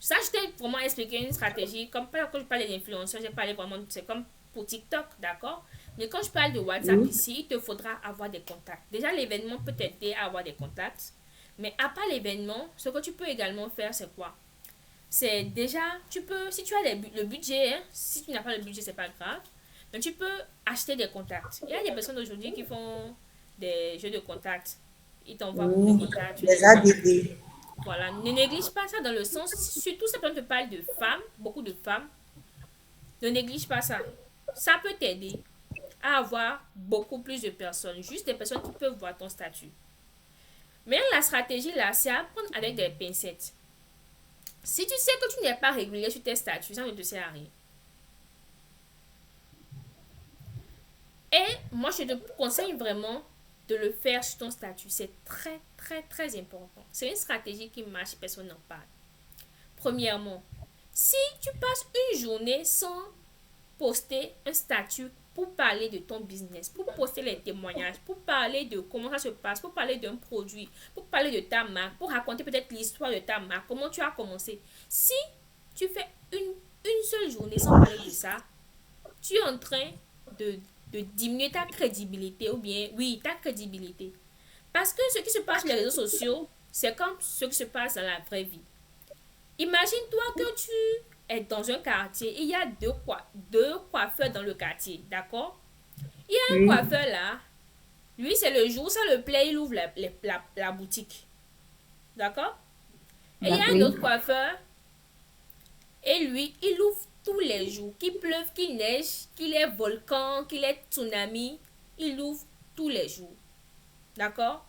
ça, je t'ai vraiment expliqué une stratégie. Comme quand je parlais d'influenceurs, j'ai parlé vraiment, c'est comme pour TikTok, d'accord? Mais quand je parle de WhatsApp Oui. ici, il te faudra avoir des contacts. Déjà, l'événement peut t'aider à avoir des contacts. Mais à part l'événement, ce que tu peux également faire, c'est quoi? C'est déjà, tu peux, si tu as le budget, hein, si tu n'as pas le budget, c'est pas grave, mais tu peux acheter des contacts. Il y a des personnes aujourd'hui qui font des jeux de contacts. Ils t'envoient beaucoup de Oui. contacts, tu Les les as. ADD. Voilà, ne néglige pas ça dans le sens, surtout ça quand on te parle de femmes, beaucoup de femmes, ne néglige pas ça. Ça peut t'aider à avoir beaucoup plus de personnes, juste des personnes qui peuvent voir ton statut. Mais la stratégie là, c'est à prendre avec des pincettes. Si tu sais que tu n'es pas régulier sur tes statuts, ça ne te sert à rien. Et moi, je te conseille vraiment de le faire sur ton statut. C'est très, très, très important. C'est une stratégie qui marche, personne n'en parle. Premièrement, si tu passes une journée sans poster un statut pour parler de ton business, pour poster les témoignages, pour parler de comment ça se passe, pour parler d'un produit, pour parler de ta marque, pour raconter peut-être l'histoire de ta marque, comment tu as commencé. Si tu fais une seule journée sans parler de ça, tu es en train de, de diminuer ta crédibilité ou bien, oui, ta crédibilité. Parce que ce qui se passe sur les réseaux sociaux, c'est comme ce qui se passe dans la vraie vie. Imagine-toi que tu es dans un quartier et il y a deux coiffeurs dans le quartier, d'accord? Il y a un Oui. coiffeur là, lui c'est le jour, ça le plaît, il ouvre la boutique, d'accord? Et il y a un Oui. autre coiffeur et lui, il ouvre tous les jours, qu'il pleuve, qu'il neige, qu'il ait volcan, qu'il ait tsunami, il ouvre tous les jours, d'accord?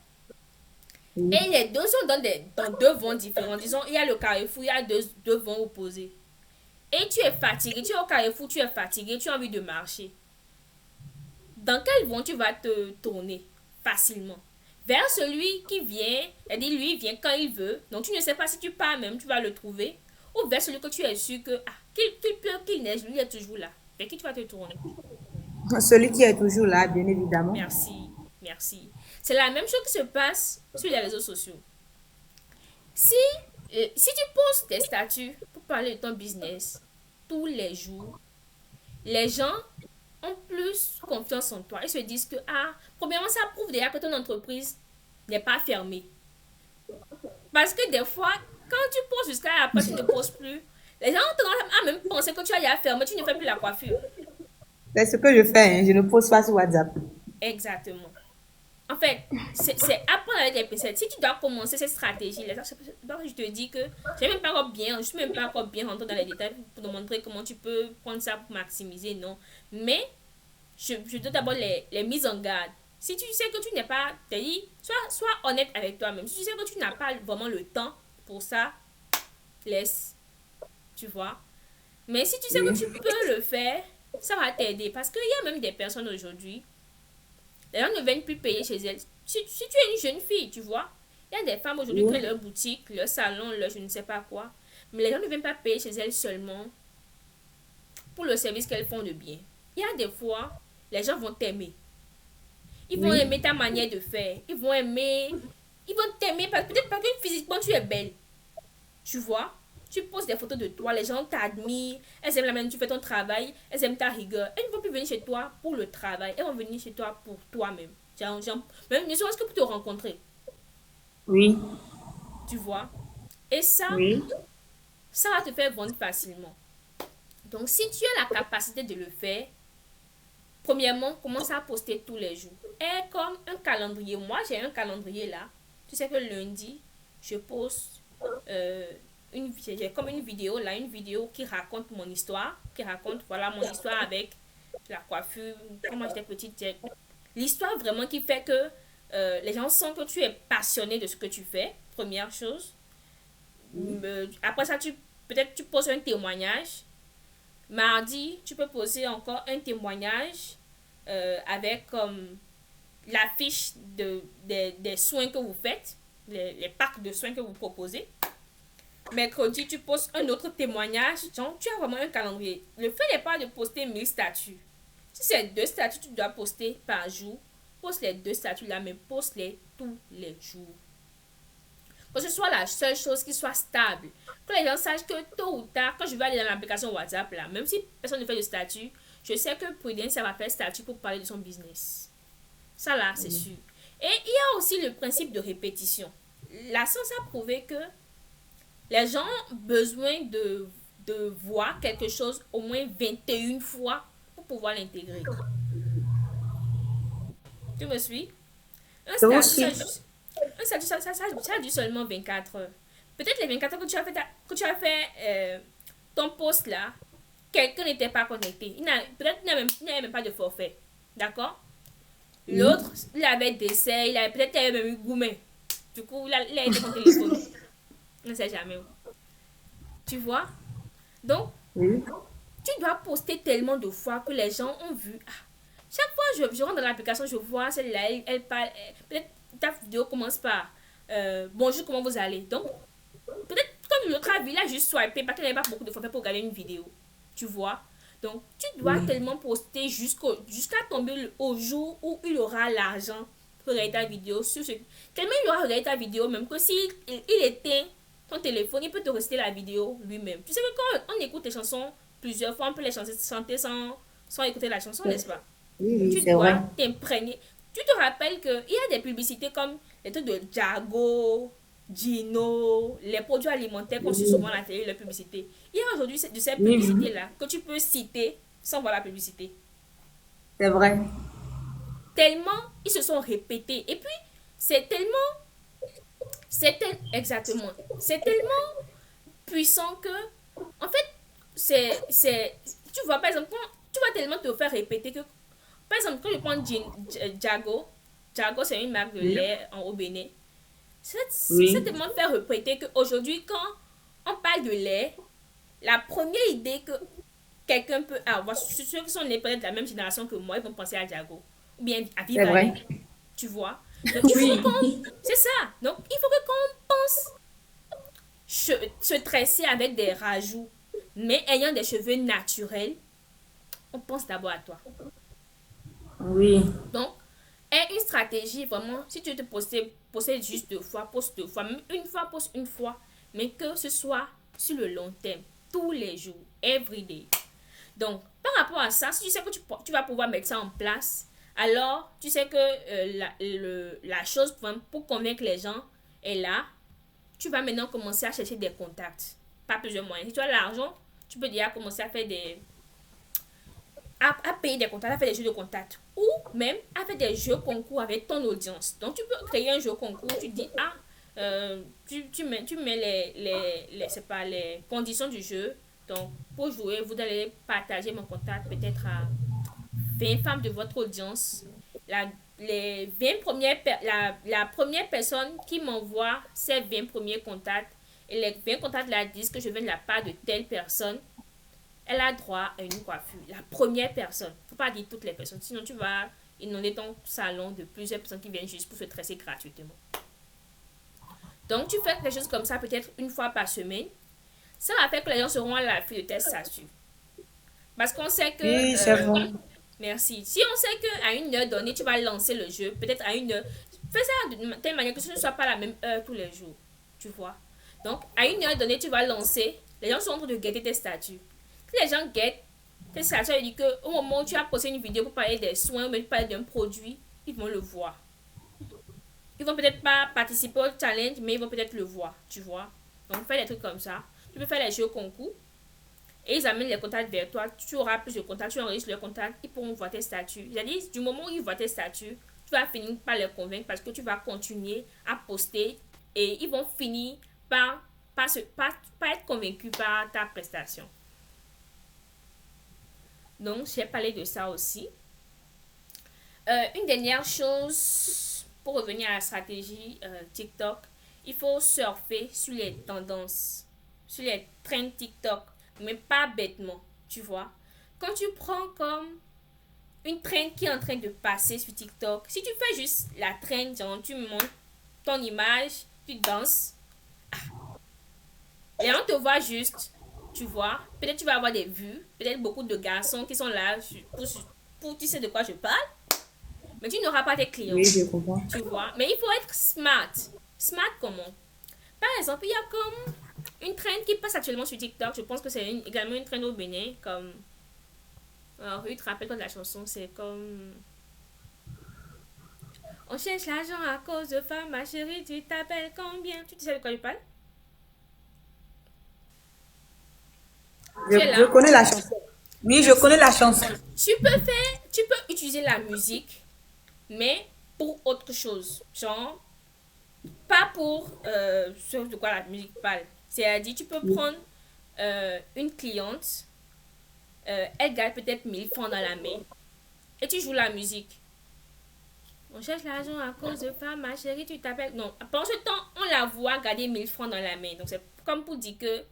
Oui. Et les deux sont dans deux vents différents. Disons, il y a le carrefour, il y a deux vents opposés. Et tu es fatigué, tu es au carrefour, tu es fatigué, tu as envie de marcher. Dans quel vent tu vas te tourner facilement? Vers celui qui vient, c'est-à-dire lui, il vient quand il veut. Donc tu ne sais pas si tu pars même, tu vas le trouver. Ou vers celui que tu es sûr que, qu'il pleuve, qu'il neige, lui il est toujours là. Vers qui tu vas te tourner? Celui qui est toujours là, bien évidemment. Merci, merci. C'est la même chose qui se passe sur les réseaux sociaux. Si, si tu poses des statuts pour parler de ton business tous les jours, les gens ont plus confiance en toi. Ils se disent que, premièrement, ça prouve déjà que ton entreprise n'est pas fermée. Parce que des fois, quand tu poses jusqu'à après, tu ne poses plus. Les gens ont tendance à même penser que tu as déjà fermé, tu ne fais plus la coiffure. C'est ce que je fais, hein. Je ne pose pas sur WhatsApp. Exactement. En fait, c'est apprendre avec les pincettes. Si tu dois commencer cette stratégie-là, je te dis que je suis même pas encore bien rentré dans les détails pour te montrer comment tu peux prendre ça pour maximiser, non. Mais je donne d'abord les mises en garde. Si tu sais que tu n'es pas, sois honnête avec toi-même. Si tu sais que tu n'as pas vraiment le temps pour ça, laisse, tu vois. Mais si tu sais que Oui. tu peux le faire, ça va t'aider. Parce qu'il y a même des personnes aujourd'hui, les gens ne viennent plus payer chez elles. Si tu es une jeune fille, tu vois, il y a des femmes aujourd'hui qui ont Oui. leur boutique, leur salon, leur je ne sais pas quoi. Mais les gens ne viennent pas payer chez elles seulement pour le service qu'elles font de bien. Il y a des fois, les gens vont t'aimer. Ils vont Oui. aimer ta manière de faire. Ils vont t'aimer peut-être parce que physiquement tu es belle. Tu vois, tu poses des photos de toi, les gens t'admirent, elles aiment la manière dont tu fais ton travail, elles aiment ta rigueur. Elles ne vont plus venir chez toi pour le travail, elles vont venir chez toi pour toi-même. Même ne serait-ce que pour te rencontrer, Oui. tu vois. Et Oui. ça va te faire vendre facilement. Donc, si tu as la capacité de le faire, premièrement, commence à poster tous les jours. Et comme un calendrier, moi j'ai un calendrier là. Tu sais que lundi, je poste j'ai comme une vidéo là, une vidéo qui raconte mon histoire, qui raconte voilà mon histoire avec la coiffure, comment j'étais petite. L'histoire vraiment qui fait que les gens sentent que tu es passionné de ce que tu fais, première chose. Après ça, peut-être tu poses un témoignage. Mardi, tu peux poser encore un témoignage avec comme la fiche des soins que vous faites, les packs de soins que vous proposez. Mercredi, tu postes un autre témoignage. Genre, tu as vraiment un calendrier. Le fait n'est pas de poster 1000 statuts. Si c'est 2 statuts, tu dois poster par jour. Poste les 2 statuts là, mais poste-les tous les jours. Que ce soit la seule chose qui soit stable. Que les gens sachent que tôt ou tard, quand je vais aller dans l'application WhatsApp là, même si personne ne fait de statut, je sais que Prudence, ça va faire statut pour parler de son business. Ça là, c'est sûr. Et il y a aussi le principe de répétition. La science a prouvé que les gens ont besoin de voir quelque chose au moins 21 fois pour pouvoir l'intégrer. Tu me suis? Un Je vous statut, suis. ça dure seulement 24 heures. Peut-être les 24 heures que tu as fait ton poste là, quelqu'un n'était pas connecté. Peut-être qu'il n'avait même pas de forfait. D'accord? Oui. L'autre, il avait décès, peut-être qu'il avait même eu gourmet. Du coup, il a été son téléphone. On ne sait jamais. Tu vois? Donc, Oui. tu dois poster tellement de fois que les gens ont vu. Ah, chaque fois je rentre dans l'application, je vois celle-là, elle parle. Peut-être ta vidéo commence par bonjour, comment vous allez. Donc, peut-être comme l'autre a vu, il a juste swipé parce qu'il n'avait pas beaucoup de forfait pour regarder une vidéo. Tu vois? Donc, tu dois Oui. tellement poster jusqu'à tomber au jour où il aura l'argent pour regarder ta vidéo. Tellement il aura regardé ta vidéo, même que s'il il éteint ton téléphone, il peut te rester la vidéo lui-même. Tu sais que quand on écoute les chansons plusieurs fois, on peut les chanter sans écouter la chanson, n'est-ce pas? Oui, oui, Tu c'est vrai. dois t'imprégner. Tu te rappelles qu'il y a des publicités comme les trucs de Jago, Gino, les produits alimentaires qu'on suit souvent Oui, à la télé, les publicités. Il y a aujourd'hui de ces oui, oui, publicités-là que tu peux citer sans voir la publicité. c'est vrai. Tellement ils se sont répétés. Et puis, c'est tellement, exactement, c'est tellement puissant que, en fait, tu vois, par exemple, tu vas tellement te faire répéter que, par exemple, quand je prends Jago, Jago, c'est une marque de Oui, lait au Bénin. C'est oui, tellement faire répéter qu'aujourd'hui, quand on parle de lait, la première idée que quelqu'un peut avoir, ceux qui sont nés peut-être de la même génération que moi, ils vont penser à Jago. Ou bien à c'est Viva vrai. Lait. Tu vois? Donc, il faut Oui, qu'on. C'est ça. Donc, il faut que qu'on pense se tresser avec des rajouts. Mais ayant des cheveux naturels, on pense d'abord à toi. oui, Donc, est une stratégie vraiment, si tu te possèdes juste 2 fois, pose 2 fois, même une fois, pose une fois, mais que ce soit sur le long terme, tous les jours, every day. Donc, par rapport à ça, si tu sais que tu vas pouvoir mettre ça en place, alors tu sais que la chose pour convaincre les gens est là. Tu vas maintenant commencer à chercher des contacts, pas plusieurs moyens. Si tu as l'argent, tu peux déjà commencer à faire à payer des contacts, à faire des jeux de contacts ou même à faire des jeux concours avec ton audience. Donc, tu peux créer un jeu concours, tu dis, ah, tu mets c'est pas, les conditions du jeu. Donc, pour jouer, vous allez partager mon contact peut-être à 20 femmes de votre audience. La, les 20 premières, la première personne qui m'envoie ses 20 premiers contacts et les 20 contacts la disent que je viens de la part de telle personne, elle a droit à une coiffure. La première personne. Faut pas dire toutes les personnes. Sinon, tu vas inonder ton salon de plusieurs personnes qui viennent juste pour se tresser gratuitement. Donc, tu fais quelque chose comme ça peut-être une fois par semaine. Ça va faire que les gens seront à l'affût de tes statuts. Parce qu'on sait que... oui, c'est vrai. merci. Si on sait qu'à une heure donnée, tu vas lancer le jeu, peut-être à une heure, fais ça de telle manière que ce ne soit pas la même heure tous les jours. Tu vois. Donc, à une heure donnée, tu vas lancer. Les gens sont en train de guetter tes statuts. Si les gens guettent tes statuts, ça veut dire qu'au moment où tu as posté une vidéo pour parler des soins ou même parler d'un produit, ils vont le voir. Ils vont peut-être pas participer au challenge, mais ils vont peut-être le voir. Tu vois. Donc, fais des trucs comme ça. Tu peux faire les jeux concours et ils amènent les contacts vers toi. Tu auras plus de contacts, tu enregistres leurs contacts, ils pourront voir tes statuts. C'est-à-dire, du moment où ils voient tes statuts, tu vas finir par les convaincre parce que tu vas continuer à poster et ils vont finir par être convaincus par ta prestation. Donc, j'ai parlé de ça aussi. Une dernière chose, pour revenir à la stratégie TikTok, il faut surfer sur les tendances, sur les trends TikTok, mais pas bêtement, tu vois. Quand tu prends comme une trend qui est en train de passer sur TikTok, si tu fais juste la trend, genre tu montes ton image, tu danses, les gens te voient juste, tu vois. Peut-être tu vas avoir des vues, peut-être beaucoup de garçons qui sont là pour tu sais de quoi je parle, mais tu n'auras pas de clients, Oui, je comprends. tu vois. Mais il faut être smart. Smart comment? Par exemple, il y a comme une trend qui passe actuellement sur TikTok, je pense que c'est également une trend au Bénin, comme... Alors, tu te rappelles toi de la chanson, c'est comme... On cherche l'argent à cause de femmes, ma chérie, tu t'appelles combien? Tu sais de quoi je parle? Tu es Je là? connais la chanson. Oui, je connais Merci. la chanson. Tu peux utiliser la musique, mais pour autre chose. Genre, pas pour ce de quoi la musique parle. C'est-à-dire, tu peux Oui. prendre une cliente, elle gagne peut-être 1000 francs dans la main, et tu joues la musique. On cherche l'argent à cause de femmes, ma chérie, tu t'appelles. Non, pendant ce temps, on la voit garder 1000 francs dans la main. Donc, c'est comme pour dire que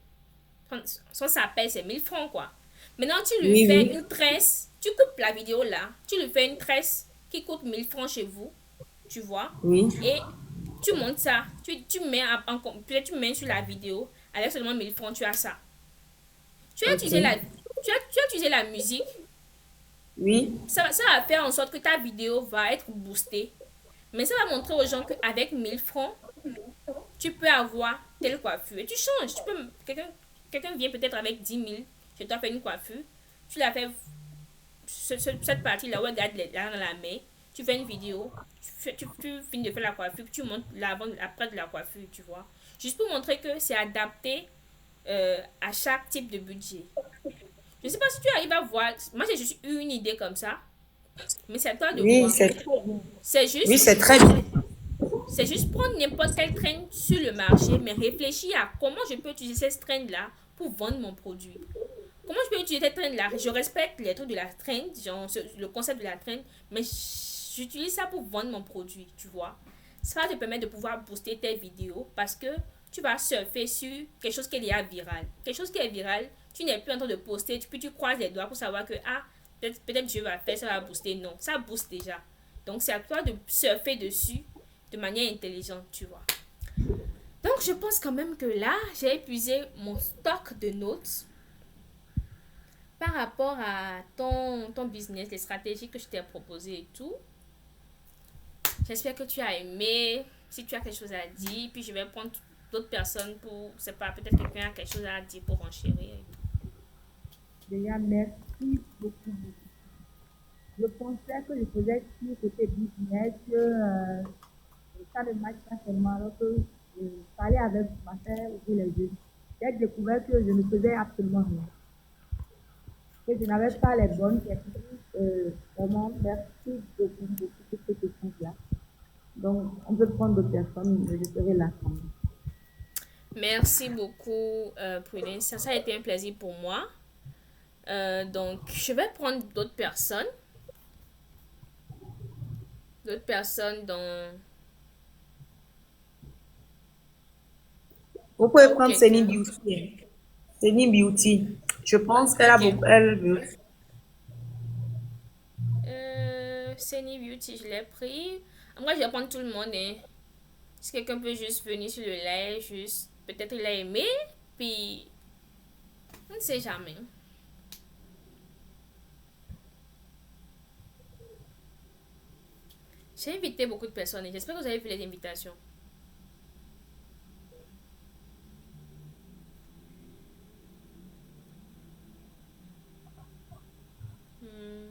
son s'appelle, c'est 1000 francs, quoi. Maintenant, tu lui Oui, fais oui. une tresse, tu coupes la vidéo là, tu lui fais une tresse qui coûte 1000 francs chez vous, tu vois, Oui. et tu montes ça, tu mets peut-être tu mets sur la vidéo, avec seulement 1000 francs, tu as ça. Tu as utilisé Ok. tu as utilisé la musique, Oui. ça va faire en sorte que ta vidéo va être boostée, mais ça va montrer aux gens qu'avec 1000 francs, tu peux avoir telle coiffure. Et tu changes. Quelqu'un vient peut-être avec 10 000, je dois faire une coiffure. Tu la fais, cette partie-là où elle garde l'argent dans la main. Tu fais une vidéo, tu finis de faire la coiffure, tu montres l'avant, après de la coiffure, tu vois. Juste pour montrer que c'est adapté à chaque type de budget. Je ne sais pas si tu arrives à voir. Moi, j'ai juste eu une idée comme ça, mais c'est à toi de Oui, voir. c'est très bien. C'est Oui, juste c'est très bien. C'est juste prendre n'importe quelle trend sur le marché, mais réfléchir à comment je peux utiliser cette trend-là pour vendre mon produit. Comment je peux utiliser cette trend-là? Je respecte les trucs de la trend, genre le concept de la trend, mais j'utilise ça pour vendre mon produit, tu vois. Ça va te permettre de pouvoir booster tes vidéos parce que tu vas surfer sur quelque chose qui est déjà viral. Quelque chose qui est viral, tu n'es plus en train de poster, puis tu croises les doigts pour savoir que, ah, peut-être je vais faire, ça va booster. Non, ça booste déjà. Donc c'est à toi de surfer dessus de manière intelligente, tu vois. Donc je pense quand même que là, j'ai épuisé mon stock de notes par rapport à ton business, les stratégies que je t'ai proposées et tout. J'espère que tu as aimé. Si tu as quelque chose à dire, puis je vais prendre d'autres personnes pour, c'est pas, peut-être quelqu'un a quelque chose à dire pour enchérir. Déjà, merci beaucoup, beaucoup. Je pensais que je faisais tout côté business, que ça ne marche pas seulement alors que je parlais avec ma soeur ou les jeunes. J'ai découvert que je ne faisais absolument rien, que je n'avais pas les bonnes techniques. Vraiment, merci beaucoup, beaucoup pour cette écoute-là. Donc, on peut prendre d'autres personnes, mais je serai là quand même. Merci beaucoup, Prudence. Ça a été un plaisir pour moi. Donc, je vais prendre d'autres personnes dans... Vous pouvez ou prendre Céline quelqu'un. Beauty, hein. Céline Beauty. Je pense qu'elle a Ok. beaucoup. Elle veut. Sunny Beauty, je l'ai pris. Moi, je vais prendre tout le monde, hein. Si quelqu'un peut juste venir sur le live, juste. Peut-être il a aimé. Puis, on ne sait jamais. J'ai invité beaucoup de personnes et j'espère que vous avez vu les invitations. Hmm.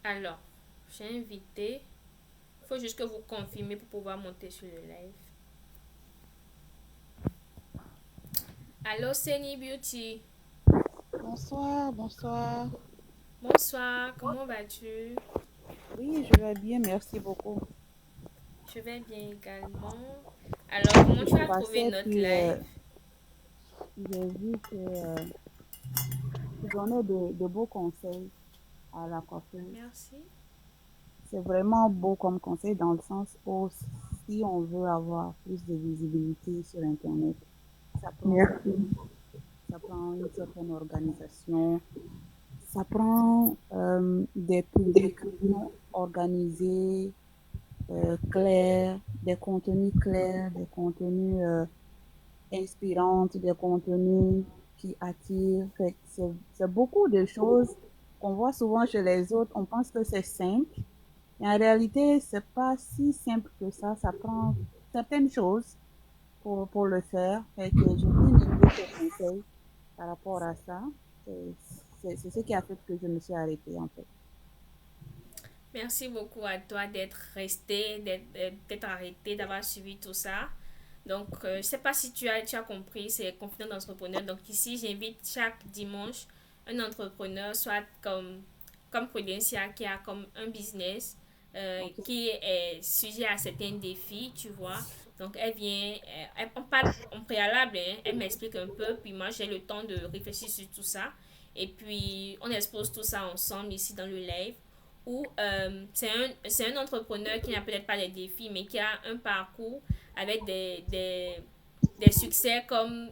Alors, j'ai invité. Il faut juste que vous confirmez pour pouvoir monter sur le live. Allô, Sunny Beauty. Bonsoir, bonsoir. Bonsoir, comment vas-tu? Oui, je vais bien, merci beaucoup. Je vais bien également. Alors, comment tu Je as trouvé passais, notre puis live? j'ai vu que tu donnais de beaux conseils à la coiffeuse. Merci. C'est vraiment beau comme conseil dans le sens où si on veut avoir plus de visibilité sur Internet, ça prend, Merci. ça prend une certaine organisation. Ça prend des publications organisées, claires, des contenus clairs, des contenus inspirants, des contenus qui attirent. C'est beaucoup de choses qu'on voit souvent chez les autres. On pense que c'est simple. Et en réalité, c'est pas si simple que ça. Ça prend certaines choses pour le faire. Fait que j'ai bien aimé tes conseils par rapport à ça. C'est c'est ce qui a fait que je me suis arrêtée en fait. Merci beaucoup à toi d'être resté, d'être arrêté, d'avoir suivi tout ça. Donc, je ne sais pas si tu as compris, c'est Confident d'entrepreneur. Donc, ici, j'invite chaque dimanche un entrepreneur, soit comme Prudencia, qui a comme un business Ok. qui est sujet à certains défis, tu vois. Donc, elle vient, on parle en préalable, hein, elle m'explique un peu, puis moi, j'ai le temps de réfléchir sur tout ça. Et puis, on expose tout ça ensemble ici dans le live où c'est un entrepreneur qui n'a peut-être pas les défis, mais qui a un parcours avec des succès comme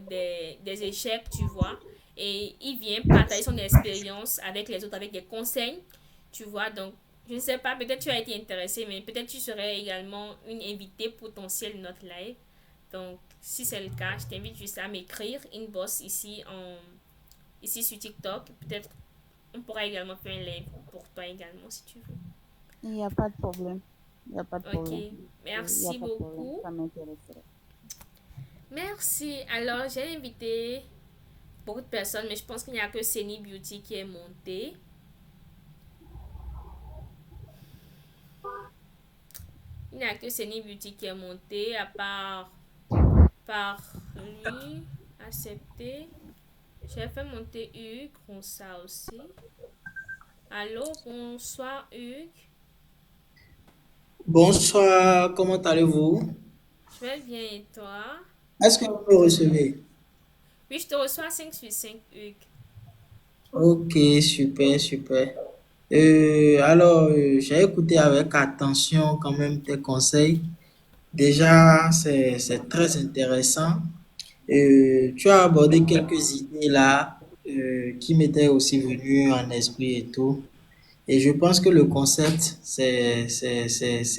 des échecs, tu vois. Et il vient partager son expérience avec les autres, avec des conseils, tu vois. Donc, je ne sais pas, peut-être tu as été intéressé, mais peut-être tu serais également une invitée potentielle de notre live. Donc, si c'est le cas, je t'invite juste à m'écrire inbox ici sur TikTok. Peut-être on pourra également faire un live pour toi également si tu veux. Il n'y a pas de problème. Il n'y a pas de Ok, problème. Il n'y a merci pas de problème. beaucoup. Ça m'intéresserait. Merci. Alors, j'ai invité beaucoup de personnes, mais je pense qu'il n'y a que Seni Beauty qui est montée. Il n'y a que Seni Beauty qui est montée, à part par lui, accepté. J'ai fait monter Hugues, comme ça aussi. Allô, bonsoir Hugues. Bonsoir, comment allez-vous? Je vais bien et toi? Est-ce que vous me recevez? Oui, je te reçois 5 sur 5 Hugues. Ok, super, super. J'ai écouté avec attention quand même tes conseils. Déjà, c'est très intéressant. Tu as abordé quelques idées là qui m'étaient aussi venues en esprit et tout. Et je pense que le concept, c'est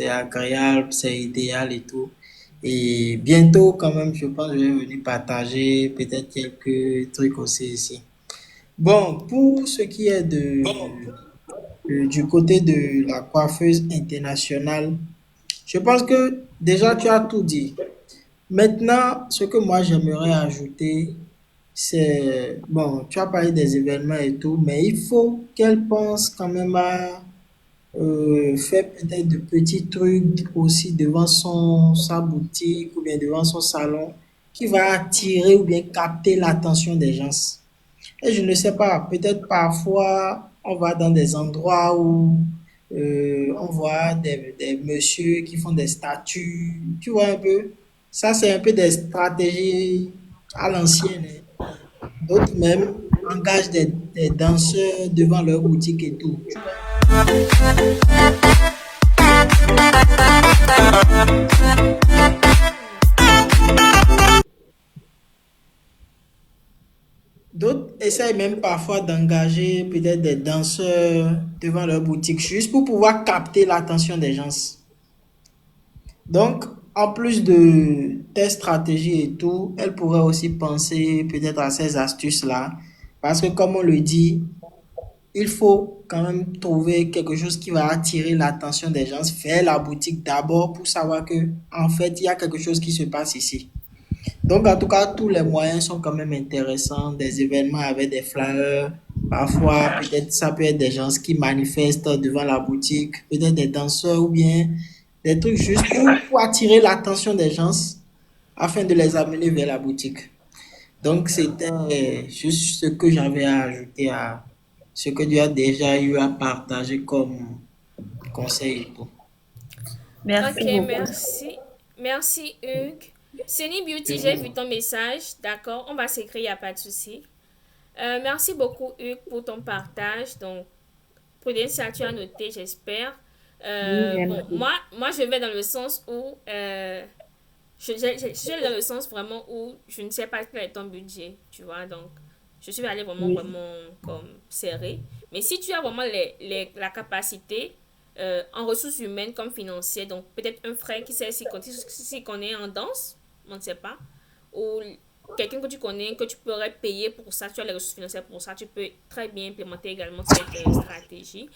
agréable, c'est idéal et tout. Et bientôt, quand même, je pense que je vais venir partager peut-être quelques trucs aussi ici. Bon, pour ce qui est du côté de la coiffeuse internationale, je pense que déjà tu as tout dit. Maintenant, ce que moi j'aimerais ajouter, c'est, bon, tu as parlé des événements et tout, mais il faut qu'elle pense quand même à faire peut-être de petits trucs aussi devant sa boutique ou bien devant son salon qui va attirer ou bien capter l'attention des gens. Et je ne sais pas, peut-être parfois on va dans des endroits où on voit des messieurs qui font des statues, tu vois un peu. Ça, c'est un peu des stratégies à l'ancienne, hein. D'autres même engagent des danseurs devant leur boutique et tout. Tu vois. D'autres essayent même parfois d'engager peut-être des danseurs devant leur boutique juste pour pouvoir capter l'attention des gens. Donc, en plus de tes stratégies et tout, elle pourrait aussi penser peut-être à ces astuces-là. Parce que comme on le dit, il faut quand même trouver quelque chose qui va attirer l'attention des gens, faire la boutique d'abord pour savoir que, en fait, il y a quelque chose qui se passe ici. Donc, en tout cas, tous les moyens sont quand même intéressants. Des événements avec des flyers. Parfois, peut-être, ça peut être des gens qui manifestent devant la boutique. Peut-être des danseurs ou bien des trucs juste pour attirer l'attention des gens afin de les amener vers la boutique. Donc, c'était juste ce que j'avais à ajouter à ce que tu as déjà eu à partager comme conseil et tout. Merci Ok, beaucoup. merci. Merci Hugues. Sunny Beauty, j'ai vu ton message. D'accord, on va s'écrire, il n'y a pas de souci. Merci beaucoup Hugues pour ton partage. Donc, Prudence, tu as noté, j'espère. Oui, j'ai Bon, noté. moi, je vais dans le sens où... je vais dans le sens vraiment où je ne sais pas quel est ton budget, tu vois. Donc, Je suis allée vraiment, Oui. vraiment comme serrée. Mais si tu as vraiment la capacité en ressources humaines comme financières, donc peut-être un frère qui sait s'y connaît en danse, on ne sait pas, ou quelqu'un que tu connais, que tu pourrais payer pour ça, tu as les ressources financières pour ça, tu peux très bien implémenter également cette stratégie.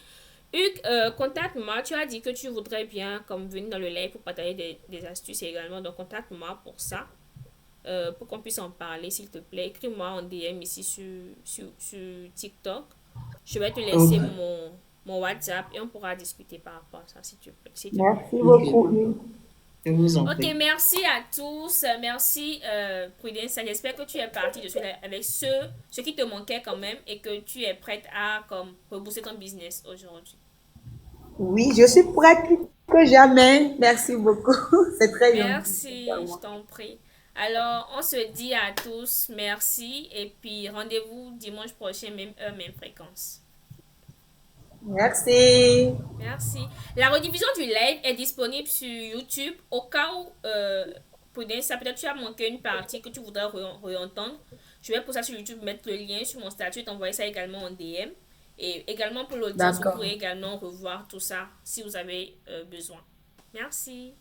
Hugues, contacte-moi. Tu as dit que tu voudrais bien comme venir dans le live pour partager des astuces également. Donc, contacte-moi pour ça, pour qu'on puisse en parler, s'il te plaît. Écris-moi en DM ici sur TikTok. Je vais te laisser Ok, mon WhatsApp et on pourra discuter par rapport à ça, s'il te plaît. Merci ok, beaucoup, Hugues. je vous en Ok, prie. merci à tous. Merci, Prudence. J'espère que tu es parti de suite avec ce qui te manquait quand même et que tu es prête à comme rebooster ton business aujourd'hui. Oui, je suis prête plus que jamais. Merci beaucoup. C'est très gentil. Merci, je t'en prie. Alors, on se dit à tous merci et puis rendez-vous dimanche prochain, même heure, même fréquence. Merci. Merci. La rediffusion du live est disponible sur YouTube. Au cas où, Prudence, ça peut-être tu as manqué une partie que tu voudrais réentendre. Je vais pour ça sur YouTube mettre le lien sur mon statut et t'envoyer ça également en DM. Et également pour l'audience, vous D'accord. pourrez également revoir tout ça si vous avez besoin. Merci.